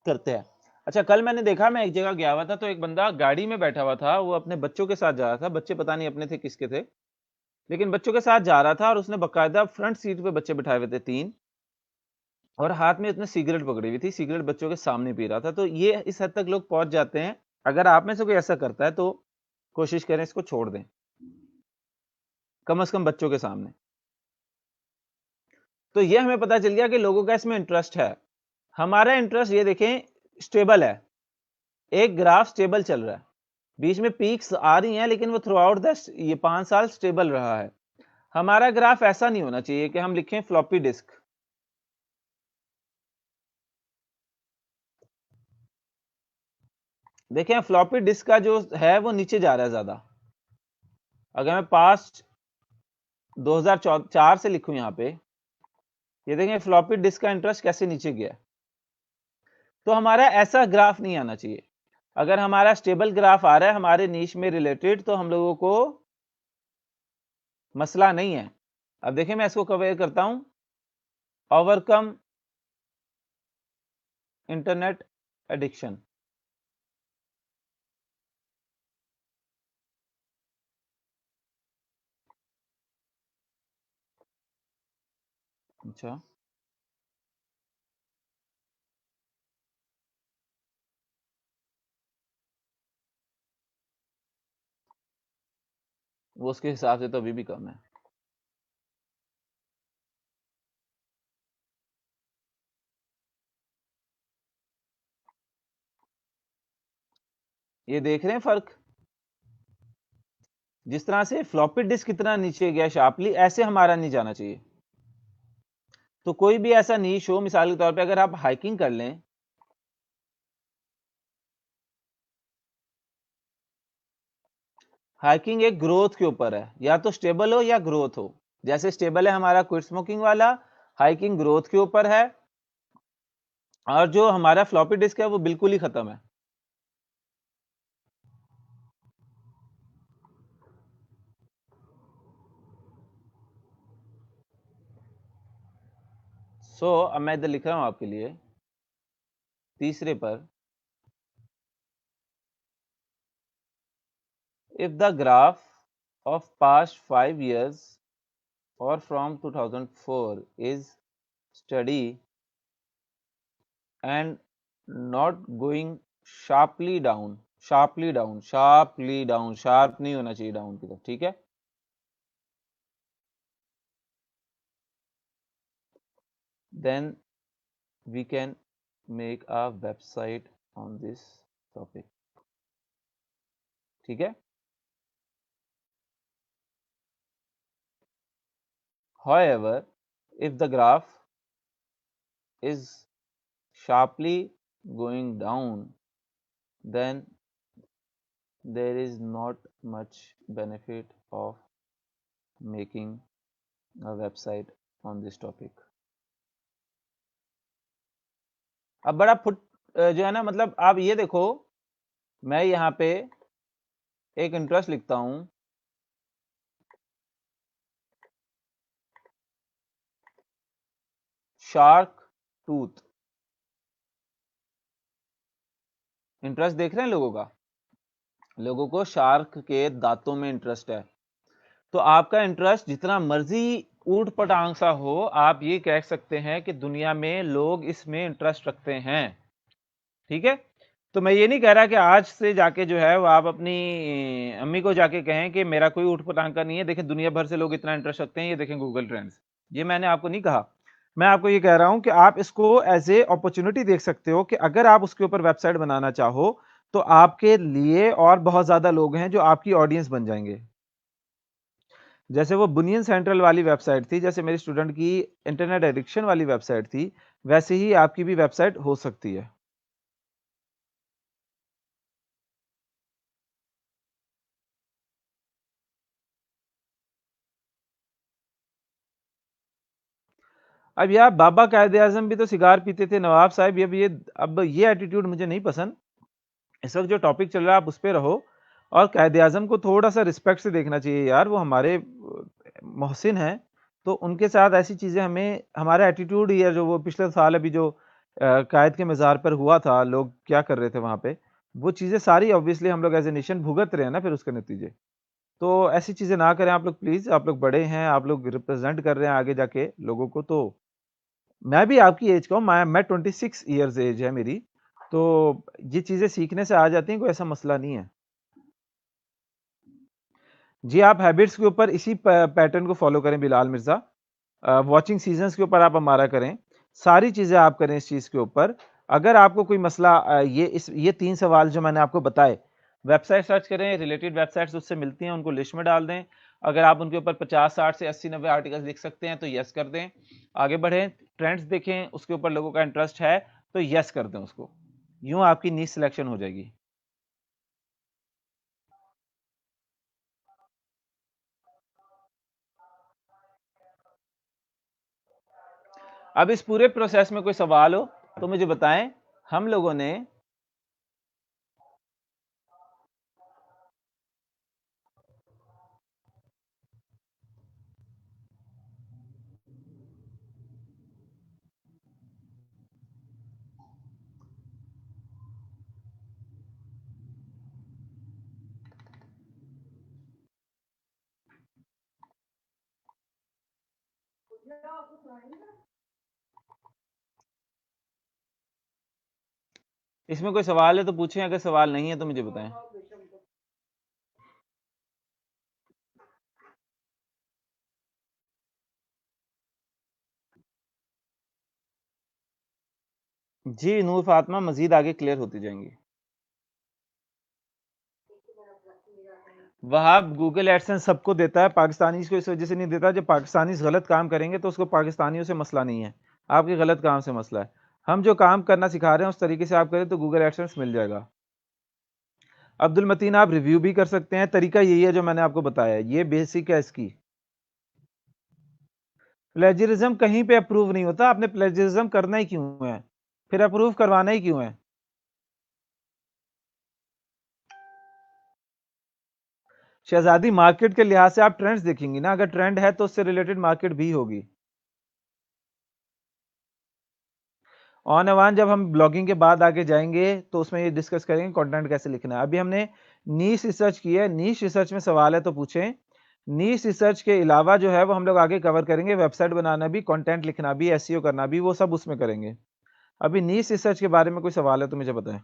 S1: करते हैं। अच्छा, कल मैंने देखा, मैं एक जगह गया हुआ था तो एक बंदा गाड़ी में बैठा हुआ था, वो अपने बच्चों के साथ जा रहा था। बच्चे पता नहीं अपने थे किसके थे, लेकिन बच्चों के साथ जा रहा था और उसने बकायदा फ्रंट सीट पे बच्चे बिठाए हुए थे 3, और हाथ में उसने सिगरेट पकड़ी हुई थी। सिगरेट बच्चों के सामने पी रहा था। तो ये इस हद तक लोग पहुंच जाते हैं। अगर आप में से कोई ऐसा करता है तो कोशिश करें इसको छोड़ दें, कम से कम बच्चों के सामने। तो ये हमें पता चल गया कि लोगों का इसमें इंटरेस्ट है। हमारा इंटरेस्ट ये देखें स्टेबल है, एक ग्राफ स्टेबल चल रहा है। बीच में पीक्स आ रही हैं लेकिन वो थ्रू आउट द ये 5 साल स्टेबल रहा है। हमारा ग्राफ ऐसा नहीं होना चाहिए कि हम लिखें फ्लॉपी डिस्क। देखें फ्लॉपी डिस्क का जो है वो नीचे जा रहा है ज्यादा। अगर मैं पास्ट 2004 से लिखूं यहां पे, ये देखें फ्लॉपी डिस्क का इंटरेस्ट कैसे नीचे गया है। तो हमारा ऐसा ग्राफ नहीं आना चाहिए। अगर हमारा स्टेबल ग्राफ आ रहा है हमारे नीश में रिलेटेड तो हम लोगों को मसला नहीं है। अब देखिए मैं इसको कवर करता हूं, ओवरकम इंटरनेट एडिक्शन। अच्छा, वो उसके हिसाब से तो अभी भी कम है। ये देख रहे हैं फर्क, जिस तरह से फ्लॉपी डिस्क कितना नीचे गया शार्पली, ऐसे हमारा नहीं जाना चाहिए। तो कोई भी ऐसा नीश हो, मिसाल के तौर पे अगर आप हाइकिंग कर लें, हाइकिंग एक ग्रोथ के ऊपर है, या तो स्टेबल हो या ग्रोथ हो। जैसे स्टेबल है हमारा क्विट स्मोकिंग वाला, हाइकिंग ग्रोथ के ऊपर है, और जो हमारा फ्लॉपी डिस्क है वो बिल्कुल ही खत्म है। अब मैं इधर लिख रहा हूं आपके लिए तीसरे पर, if the graph of past 5 years or from 2004 is steady and not going sharply down, sharp नहीं होना चाहिए डाउन की तरफ, ठीक है। Then we can make a website on this topic, ठीक है। However, if the graph is sharply going down, then there is not much benefit of making a website on this topic. अब बड़ा foot जो है ना, मतलब आप ये देखो, मैं यहाँ पे एक इंटरेस्ट लिखता हूं, शार्क टूथ। इंटरेस्ट देख रहे हैं लोगों का, लोगों को शार्क के दांतों में इंटरेस्ट है। तो आपका इंटरेस्ट जितना मर्जी ऊट पटांग सा हो, आप ये कह सकते हैं कि दुनिया में लोग इसमें इंटरेस्ट रखते हैं, ठीक है। तो मैं ये नहीं कह रहा कि आज से जाके जो है वो आप अपनी अम्मी को जाके कहें कि मेरा कोई ऊट पटांग का नहीं है, देखें दुनिया भर से लोग इतना इंटरेस्ट रखते हैं, ये देखें गूगल ट्रेंड्स। ये मैंने आपको नहीं कहा, मैं आपको ये कह रहा हूं कि आप इसको एज ए अपॉर्चुनिटी देख सकते हो कि अगर आप उसके ऊपर वेबसाइट बनाना चाहो तो आपके लिए और बहुत ज्यादा लोग हैं जो आपकी ऑडियंस बन जाएंगे। जैसे वो बुनियन सेंट्रल वाली वेबसाइट थी, जैसे मेरी स्टूडेंट की इंटरनेट एडिक्शन वाली वेबसाइट थी, वैसे ही आपकी भी वेबसाइट हो सकती है। अब यार बाबा कायदे आजम भी तो सिगार पीते थे, नवाब साहब। अब ये एटीट्यूड मुझे नहीं पसंद। इस वक्त जो टॉपिक चल रहा है आप उस पर रहो, और कायदे आजम को थोड़ा सा रिस्पेक्ट से देखना चाहिए यार, वो हमारे मोहसिन हैं, तो उनके साथ ऐसी चीजें हमें, हमारा एटीट्यूड ही है। जो वो पिछले साल अभी जो कायद के मज़ार पर हुआ था, लोग क्या कर रहे थे वहां पे, वो चीजें सारी ऑब्वियसली हम लोग एज ए नेशन भुगत रहे हैं ना फिर उसके नतीजे। तो ऐसी चीजें ना करें आप लोग प्लीज, आप लोग बड़े हैं, आप लोग रिप्रेजेंट कर रहे हैं आगे जाके लोगों को। तो मैं भी आपकी एज का हूँ, मैं 26 ईयर्स एज है मेरी, तो ये चीजें सीखने से आ जाती हैं, कोई ऐसा मसला नहीं है जी। आप हैबिट्स के ऊपर इसी पैटर्न को फॉलो करें बिलाल मिर्जा, वॉचिंग सीजन्स के ऊपर आप हमारा करें, सारी चीजें आप करें इस चीज के ऊपर। अगर आपको कोई मसला ये 3 सवाल जो मैंने आपको बताए, वेबसाइट सर्च करें, रिलेटेड वेबसाइट्स उससे मिलती हैं उनको लिस्ट में डाल दें। अगर आप उनके ऊपर 50 60 से 80 90 आर्टिकल्स लिख सकते हैं तो यस कर दें, आगे बढ़ें। ट्रेंड्स देखें, उसके ऊपर लोगों का इंटरेस्ट है तो यस कर दें उसको, यूं आपकी नीच सिलेक्शन हो जाएगी। अब इस पूरे प्रोसेस में कोई सवाल हो तो मुझे बताएं। हम लोगों ने इसमें कोई सवाल है तो पूछें, अगर सवाल नहीं है तो मुझे बताएं। जी नूर फातिमा, मजीद आगे क्लियर होती जाएंगी। वहां गूगल एडसेंस सबको देता है, पाकिस्तानी को इस वजह से नहीं देता, जब पाकिस्तानी गलत काम करेंगे तो उसको पाकिस्तानियों से मसला नहीं है, आपके गलत काम से मसला है। हम जो काम करना सिखा रहे हैं उस तरीके से आप करें तो गूगल एडसेंस मिल जाएगा। अब्दुल मतीन, आप रिव्यू भी कर सकते हैं, तरीका यही है जो मैंने आपको बताया, ये बेसिक है इसकी। प्लेजरिज्म कहीं पे अप्रूव नहीं होता, आपने प्लेजरिज्म करना ही क्यों है, फिर अप्रूव करवाना ही क्यों है। शहजादी, मार्केट के लिहाज से आप ट्रेंड्स देखेंगी ना, अगर ट्रेंड है तो उससे रिलेटेड मार्केट भी होगी। ऑन अवान जब हम ब्लॉगिंग के बाद आगे जाएंगे तो उसमें ये डिस्कस करेंगे कंटेंट कैसे लिखना है। अभी हमने नीश रिसर्च की है, नीश रिसर्च में सवाल है तो पूछें। नीश रिसर्च के अलावा जो है वो हम लोग आगे कवर करेंगे, वेबसाइट बनाना भी, कंटेंट लिखना भी, एसईओ करना भी, वो सब उसमें करेंगे। अभी नीश रिसर्च के बारे में कोई सवाल है तो मुझे बताएं।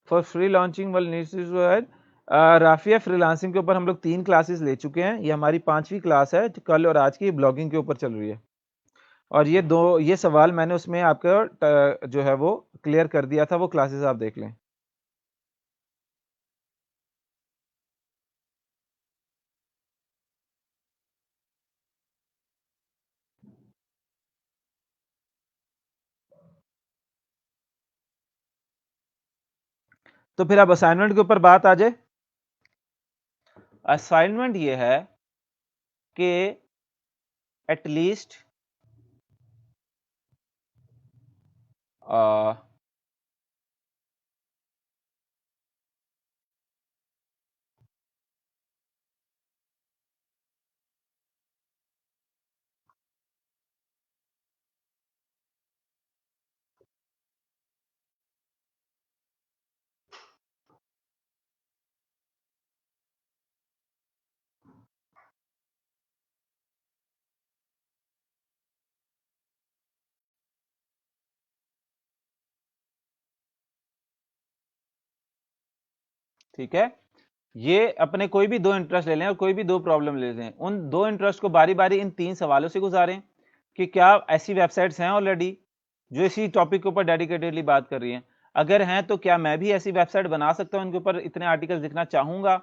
S1: फॉर फ्री लॉन्चिंग वाल नीश राफिया, फ्रीलांसिंग के ऊपर हम लोग 3 क्लासेस ले चुके हैं, ये हमारी 5वीं क्लास है, कल और आज की ब्लॉगिंग के ऊपर चल रही है। और ये सवाल मैंने उसमें आपका जो है वो क्लियर कर दिया था, वो क्लासेस आप देख लें। तो फिर अब असाइनमेंट के ऊपर बात आ जाए। असाइनमेंट ये है कि एटलीस्ट ठीक है, ये अपने कोई भी दो इंटरेस्ट ले लें और कोई भी दो प्रॉब्लम ले लें, उन दो इंटरेस्ट को बारी बारी इन तीन सवालों से गुजारें कि क्या ऐसी वेबसाइट्स हैं ऑलरेडी जो इसी टॉपिक के ऊपर डेडिकेटेडली बात कर रही हैं। अगर हैं तो क्या मैं भी ऐसी वेबसाइट बना सकता हूं, इनके ऊपर इतने आर्टिकल्स लिखना चाहूंगा,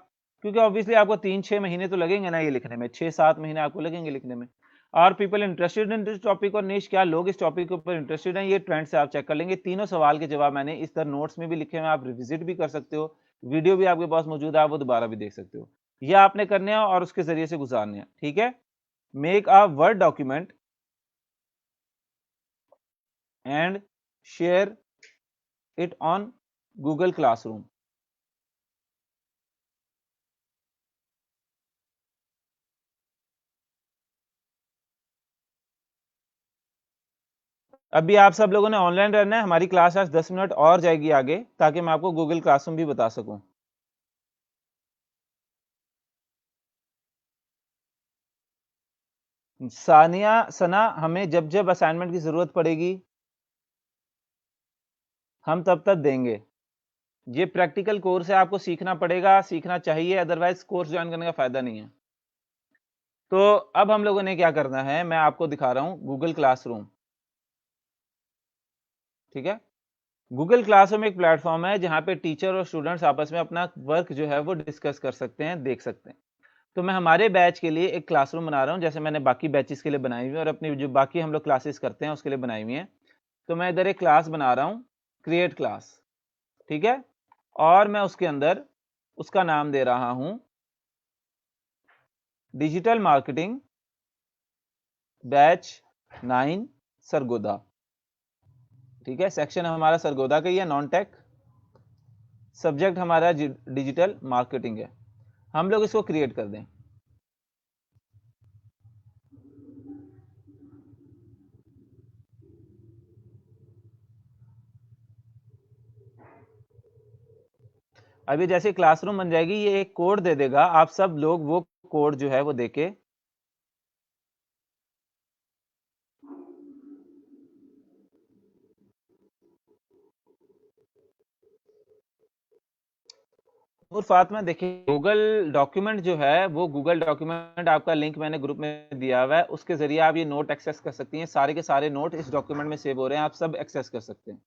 S1: क्योंकि ऑब्वियसली आपको 3-6 महीने तो लगेंगे ना ये लिखने में, 6-7 महीने आपको लगेंगे लिखने में। Are people interested in this topic और निश, क्या लोग इस टॉपिक के ऊपर इंटरेस्टेड हैं, ये ट्रेंड से आप चेक कर लेंगे। तीनों सवाल के जवाब मैंने इस तरह नोट्स में भी लिखे हुए, आप रिविजिट भी कर सकते हो, वीडियो भी आपके पास मौजूद है, आप वो दोबारा भी देख सकते हो। ये आपने करने हैं और उसके जरिए से गुजारने हैं, ठीक है। Make a word document and share it on Google classroom. अभी आप सब लोगों ने ऑनलाइन रहना है, हमारी क्लास आज 10 मिनट और जाएगी आगे, ताकि मैं आपको गूगल क्लासरूम भी बता सकूं। सानिया, सना, हमें जब जब असाइनमेंट की जरूरत पड़ेगी हम तब तक देंगे। ये प्रैक्टिकल कोर्स है, आपको सीखना पड़ेगा, सीखना चाहिए, अदरवाइज कोर्स ज्वाइन करने का फायदा नहीं है। तो अब हम लोगों ने क्या करना है, मैं आपको दिखा रहा हूं गूगल क्लासरूम। ठीक है, गूगल क्लासरूम एक प्लेटफॉर्म है जहां पे टीचर और स्टूडेंट्स आपस में अपना वर्क जो है वो डिस्कस कर सकते हैं, देख सकते हैं। तो मैं हमारे बैच के लिए एक क्लासरूम बना रहा हूं, जैसे मैंने बाकी बैचेस के लिए बनाई हुई है और अपनी जो बाकी हम लोग क्लासेस करते हैं उसके लिए बनाई हुई है। तो मैं इधर एक क्लास बना रहा हूं, क्रिएट क्लास। ठीक है, और मैं उसके अंदर उसका नाम दे रहा हूं डिजिटल मार्केटिंग बैच 9 सरगोदा। ठीक है, सेक्शन हमारा सरगोदा का ही है, नॉन टेक। सब्जेक्ट हमारा डिजिटल मार्केटिंग है। हम लोग इसको क्रिएट कर दें। अभी जैसे क्लासरूम बन जाएगी, ये एक कोड दे देगा, आप सब लोग वो कोड जो है वो देके और फातिमा देखिए, गूगल डॉक्यूमेंट जो है वो गूगल डॉक्यूमेंट आपका लिंक मैंने ग्रुप में दिया हुआ है, उसके जरिए आप ये नोट एक्सेस कर सकती हैं। सारे के सारे नोट इस डॉक्यूमेंट में सेव हो रहे हैं, आप सब एक्सेस कर सकते हैं।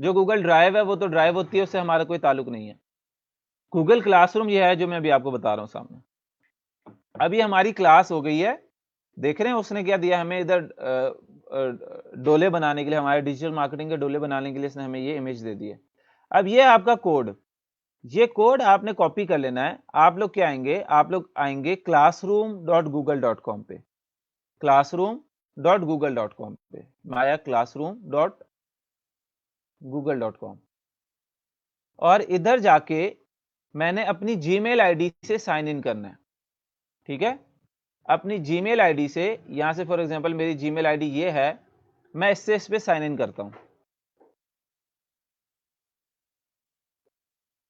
S1: जो गूगल ड्राइव है वो तो ड्राइव होती है, उससे हमारा कोई ताल्लुक नहीं है। गूगल क्लासरूम ये है जो मैं अभी आपको बता रहा हूँ सामने। अभी हमारी क्लास हो गई है, देख रहे हैं उसने क्या दिया हमें इधर, डोले बनाने के लिए, हमारे डिजिटल मार्केटिंग के डोले बनाने के लिए इसने हमें ये इमेज दे दी है। अब ये आपका कोड, ये कोड आपने कॉपी कर लेना है। आप लोग क्या आएंगे, आप लोग आएंगे classroom.google.com पे, classroom.google.com पे, माया classroom.google.com। और इधर जाके मैंने अपनी जीमेल आईडी से साइन इन करना है। ठीक है, अपनी जीमेल आईडी से, यहां से फॉर एग्जांपल मेरी जीमेल आईडी ये है, मैं इससे इस पे साइन इन करता हूं।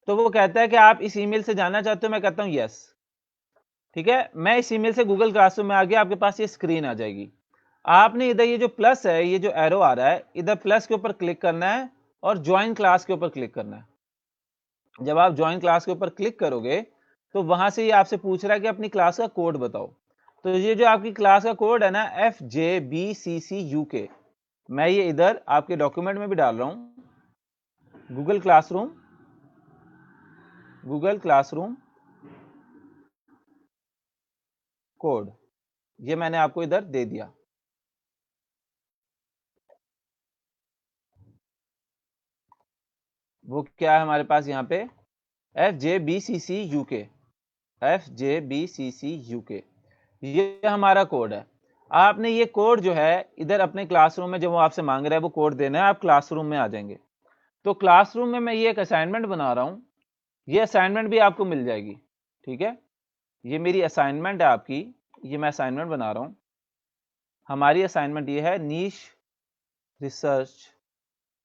S1: तो वो कहता है कि आप इस ईमेल से जानना चाहते हो, मैं कहता हूं यस। ठीक है, मैं इस ईमेल से गूगल क्लासरूम में आ गया, आपके पास ये स्क्रीन आ जाएगी। आपने इधर ये जो प्लस है, ये जो एरो आ रहा है, इधर प्लस के ऊपर क्लिक करना है और ज्वाइन क्लास के ऊपर क्लिक करना है। जब आप ज्वाइन क्लास के ऊपर क्लिक करोगे तो वहां से ये आपसे पूछ रहा है कि अपनी क्लास का कोड बताओ। तो ये जो आपकी क्लास का कोड है ना FJBCCUK, मैं ये इधर आपके डॉक्यूमेंट में भी डाल रहा हूं, गूगल क्लासरूम कोड, ये मैंने आपको इधर दे दिया। वो क्या है हमारे पास यहाँ पे FJBCCUK, FJBCCUK, ये हमारा कोड है। आपने ये कोड जो है इधर अपने क्लासरूम में, जब वो आपसे मांग रहा है वो कोड देना है, आप क्लासरूम में आ जाएंगे। तो क्लासरूम में मैं ये एक असाइनमेंट बना रहा हूं, ये असाइनमेंट भी आपको मिल जाएगी, ठीक है। ये मेरी असाइनमेंट है आपकी, ये मैं असाइनमेंट बना रहा हूं। हमारी असाइनमेंट ये है नीश रिसर्च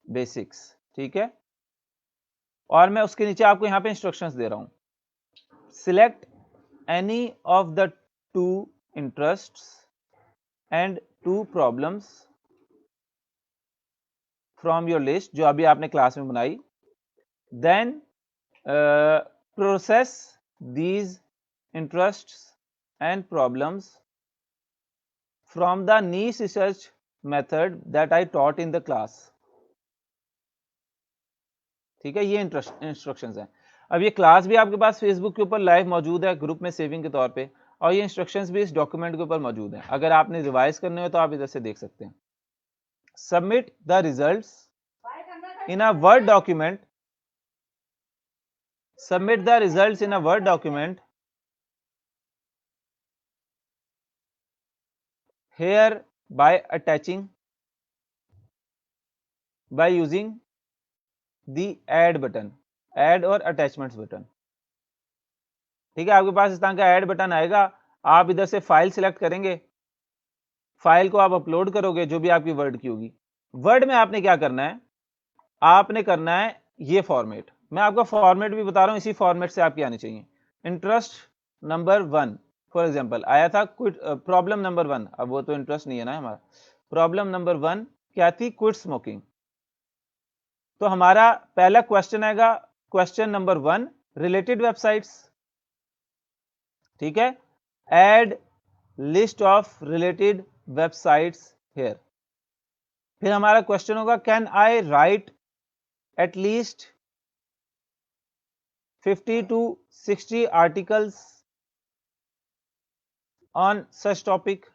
S1: बेसिक्स, ठीक है। और मैं उसके नीचे आपको यहां पे इंस्ट्रक्शंस दे रहा हूं। Select any of the two interests and two problems from your list, जो अभी आपने क्लास में बनाई। Then process these interests and problems from the niche research method that I taught in the class, ठीक है। ये इंस्ट्रक्शंस हैं। अब ये क्लास भी आपके पास फेसबुक के ऊपर लाइव मौजूद है, ग्रुप में सेविंग के तौर पे, और ये इंस्ट्रक्शंस भी इस डॉक्यूमेंट के ऊपर मौजूद हैं। अगर आपने रिवाइज करने हो तो आप इधर से देख सकते हैं। Submit the results in a word document, submit the results in a word document here by attaching, by using the add button, add और attachments button, ठीक है। आपके पास इस तरह का ऐड बटन आएगा, आप इधर से फाइल सिलेक्ट करेंगे, फाइल को आप अपलोड करोगे जो भी आपकी वर्ड की होगी। वर्ड में आपने क्या करना है, आपने करना है ये फॉर्मेट, मैं आपको फॉर्मेट भी बता रहा हूं, इसी फॉर्मेट से आपकी आनी चाहिए। इंटरेस्ट नंबर 1 फॉर एग्जांपल आया था, क्विट प्रॉब्लम नंबर 1, अब वो तो इंटरेस्ट नहीं है ना हमारा। प्रॉब्लम नंबर 1 क्या थी, क्विट स्मोकिंग। तो हमारा पहला क्वेश्चन आएगा, क्वेश्चन नंबर 1 रिलेटेड वेबसाइट्स, ठीक है। Add list of related websites here. फिर हमारा क्वेश्चन होगा, can I right at least 50 to 60 articles on such topic,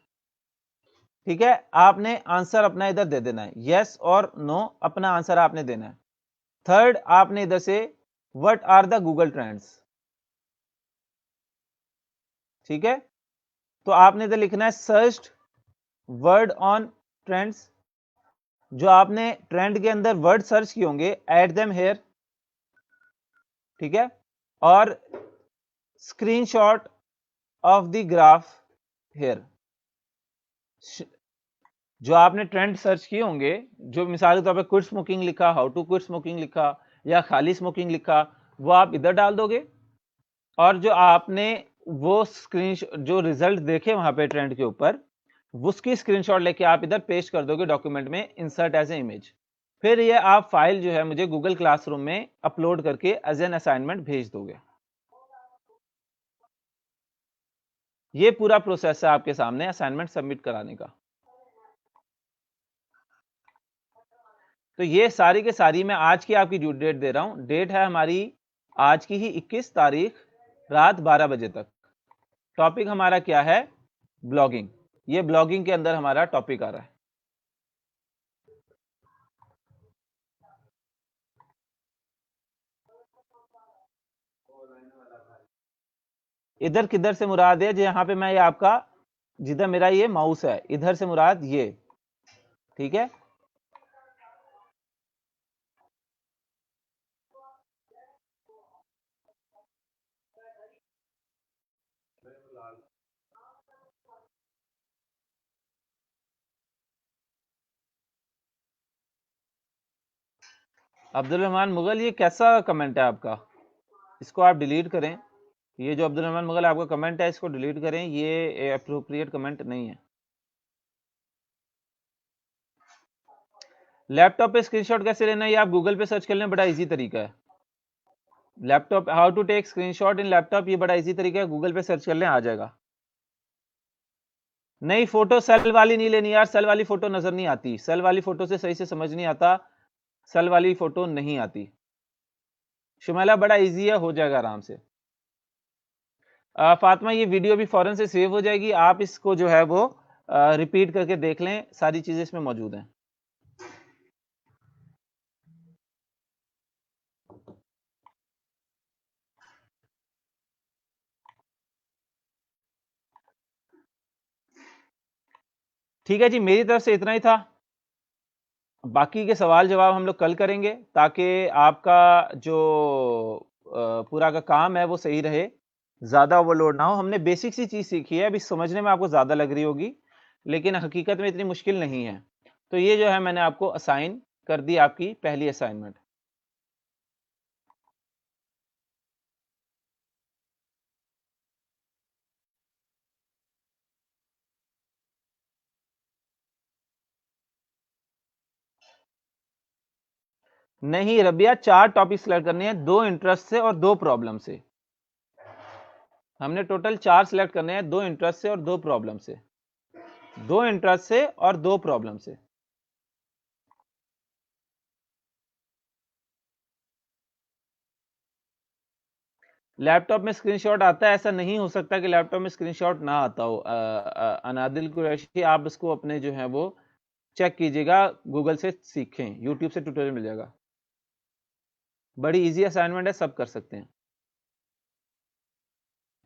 S1: ठीक है। आपने आंसर अपना इधर दे देना है, यस और नो, अपना आंसर आपने देना है। थर्ड, आपने इधर से what are the Google trends, ठीक है। तो आपने इधर लिखना है सर्च्ड वर्ड ऑन ट्रेंड्स, जो आपने ट्रेंड के अंदर वर्ड सर्च किए होंगे, ऐड देम हेयर, ठीक है। और screenshot of the graph here, जो आपने ट्रेंड सर्च किए होंगे, जो मिसाल के तौर पे क्विट स्मोकिंग लिखा, हाउ टू क्विट स्मोकिंग लिखा, या खाली स्मोकिंग लिखा, वो आप इधर डाल दोगे। और जो आपने वो स्क्रीन जो रिजल्ट देखे वहां पे ट्रेंड के ऊपर, उसकी स्क्रीनशॉट लेके आप इधर पेस्ट कर दोगे डॉक्यूमेंट में, इंसर्ट एज ए इमेज। फिर ये आप फाइल जो है मुझे गूगल क्लासरूम में अपलोड करके एज एन असाइनमेंट भेज दोगे। ये पूरा प्रोसेस है आपके सामने असाइनमेंट सबमिट कराने का। तो ये सारी के सारी मैं आज की आपकी ड्यू डेट दे रहा हूं, डेट है हमारी आज की ही 21 तारीख रात 12 बजे तक। टॉपिक हमारा क्या है, ब्लॉगिंग। ये ब्लॉगिंग के अंदर हमारा टॉपिक आ रहा है। इधर किधर से मुराद है, जहां पे मैं ये आपका, जिधर मेरा ये माउस है, इधर से मुराद ये, ठीक है। अब्दुल रहमान मुगल, ये कैसा कमेंट है आपका, इसको आप डिलीट करें। ये जो अब्दुल रहमान मुगल आपका कमेंट है, इसको डिलीट करें, ये अप्रोप्रिएट कमेंट नहीं है। लैपटॉप पे स्क्रीनशॉट कैसे लेना है, ये आप गूगल पे सर्च कर लें, बड़ा इजी तरीका है। Laptop how to take screenshot in laptop, ये बड़ा इजी तरीका है, गूगल पे सर्च कर लें, आ जाएगा। नहीं, फोटो सेल वाली नहीं लेनी यार, सेल वाली फोटो नजर नहीं आती, सेल वाली फोटो से सही से समझ नहीं आता, सेल वाली फोटो नहीं आती। शुमैला बड़ा इजी है, हो जाएगा आराम से। फातिमा ये वीडियो भी फौरन से सेव हो जाएगी, आप इसको जो है वो रिपीट करके देख लें, सारी चीजें इसमें मौजूद हैं। ठीक है जी, मेरी तरफ से इतना ही था। बाकी के सवाल जवाब हम लोग कल करेंगे, ताकि आपका जो पूरा का काम है वो सही रहे, ज़्यादा ओवरलोड ना हो। हमने बेसिक सी चीज़ सीखी है, अभी समझने में आपको ज़्यादा लग रही होगी, लेकिन हकीकत में इतनी मुश्किल नहीं है। तो ये जो है मैंने आपको असाइन कर दी, आपकी पहली असाइनमेंट। नहीं रबिया, 4 टॉपिक सिलेक्ट करने हैं, 2 इंटरेस्ट से और 2 प्रॉब्लम से। हमने टोटल 4 सिलेक्ट करने हैं, 2 इंटरेस्ट से और 2 प्रॉब्लम से। 2 इंटरेस्ट से और 2 प्रॉब्लम से। लैपटॉप में स्क्रीनशॉट आता है, ऐसा नहीं हो सकता कि लैपटॉप में स्क्रीनशॉट ना आता हो। अनादिल कुरैशी, आप इसको अपने जो है वो चेक कीजिएगा, गूगल से सीखें, यूट्यूब से ट्यूटोरियल मिल जाएगा। बड़ी इजी असाइनमेंट है, सब कर सकते हैं।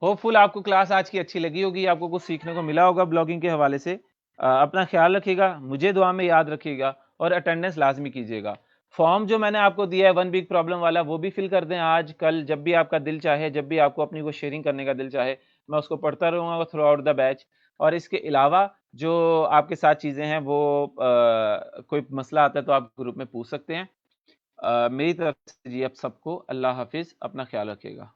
S1: होपफुल आपको क्लास आज की अच्छी लगी होगी, आपको कुछ सीखने को मिला होगा ब्लॉगिंग के हवाले से। अपना ख्याल रखिएगा, मुझे दुआ में याद रखिएगा, और अटेंडेंस लाजमी कीजिएगा। फॉर्म जो मैंने आपको दिया है 1 वीक प्रॉब्लम वाला, वो भी फिल कर दें आज कल, जब भी आपका दिल चाहे, जब भी आपको अपनी कोई शेयरिंग करने का दिल चाहे, मैं उसको पढ़ता रहूँगा थ्रू आउट द बैच। और इसके अलावा जो आपके साथ चीज़ें हैं वो कोई मसला आता है तो आप ग्रुप में पूछ सकते हैं। मेरी तरफ से जी आप सबको अल्लाह हाफिज़, अपना ख्याल रखिएगा।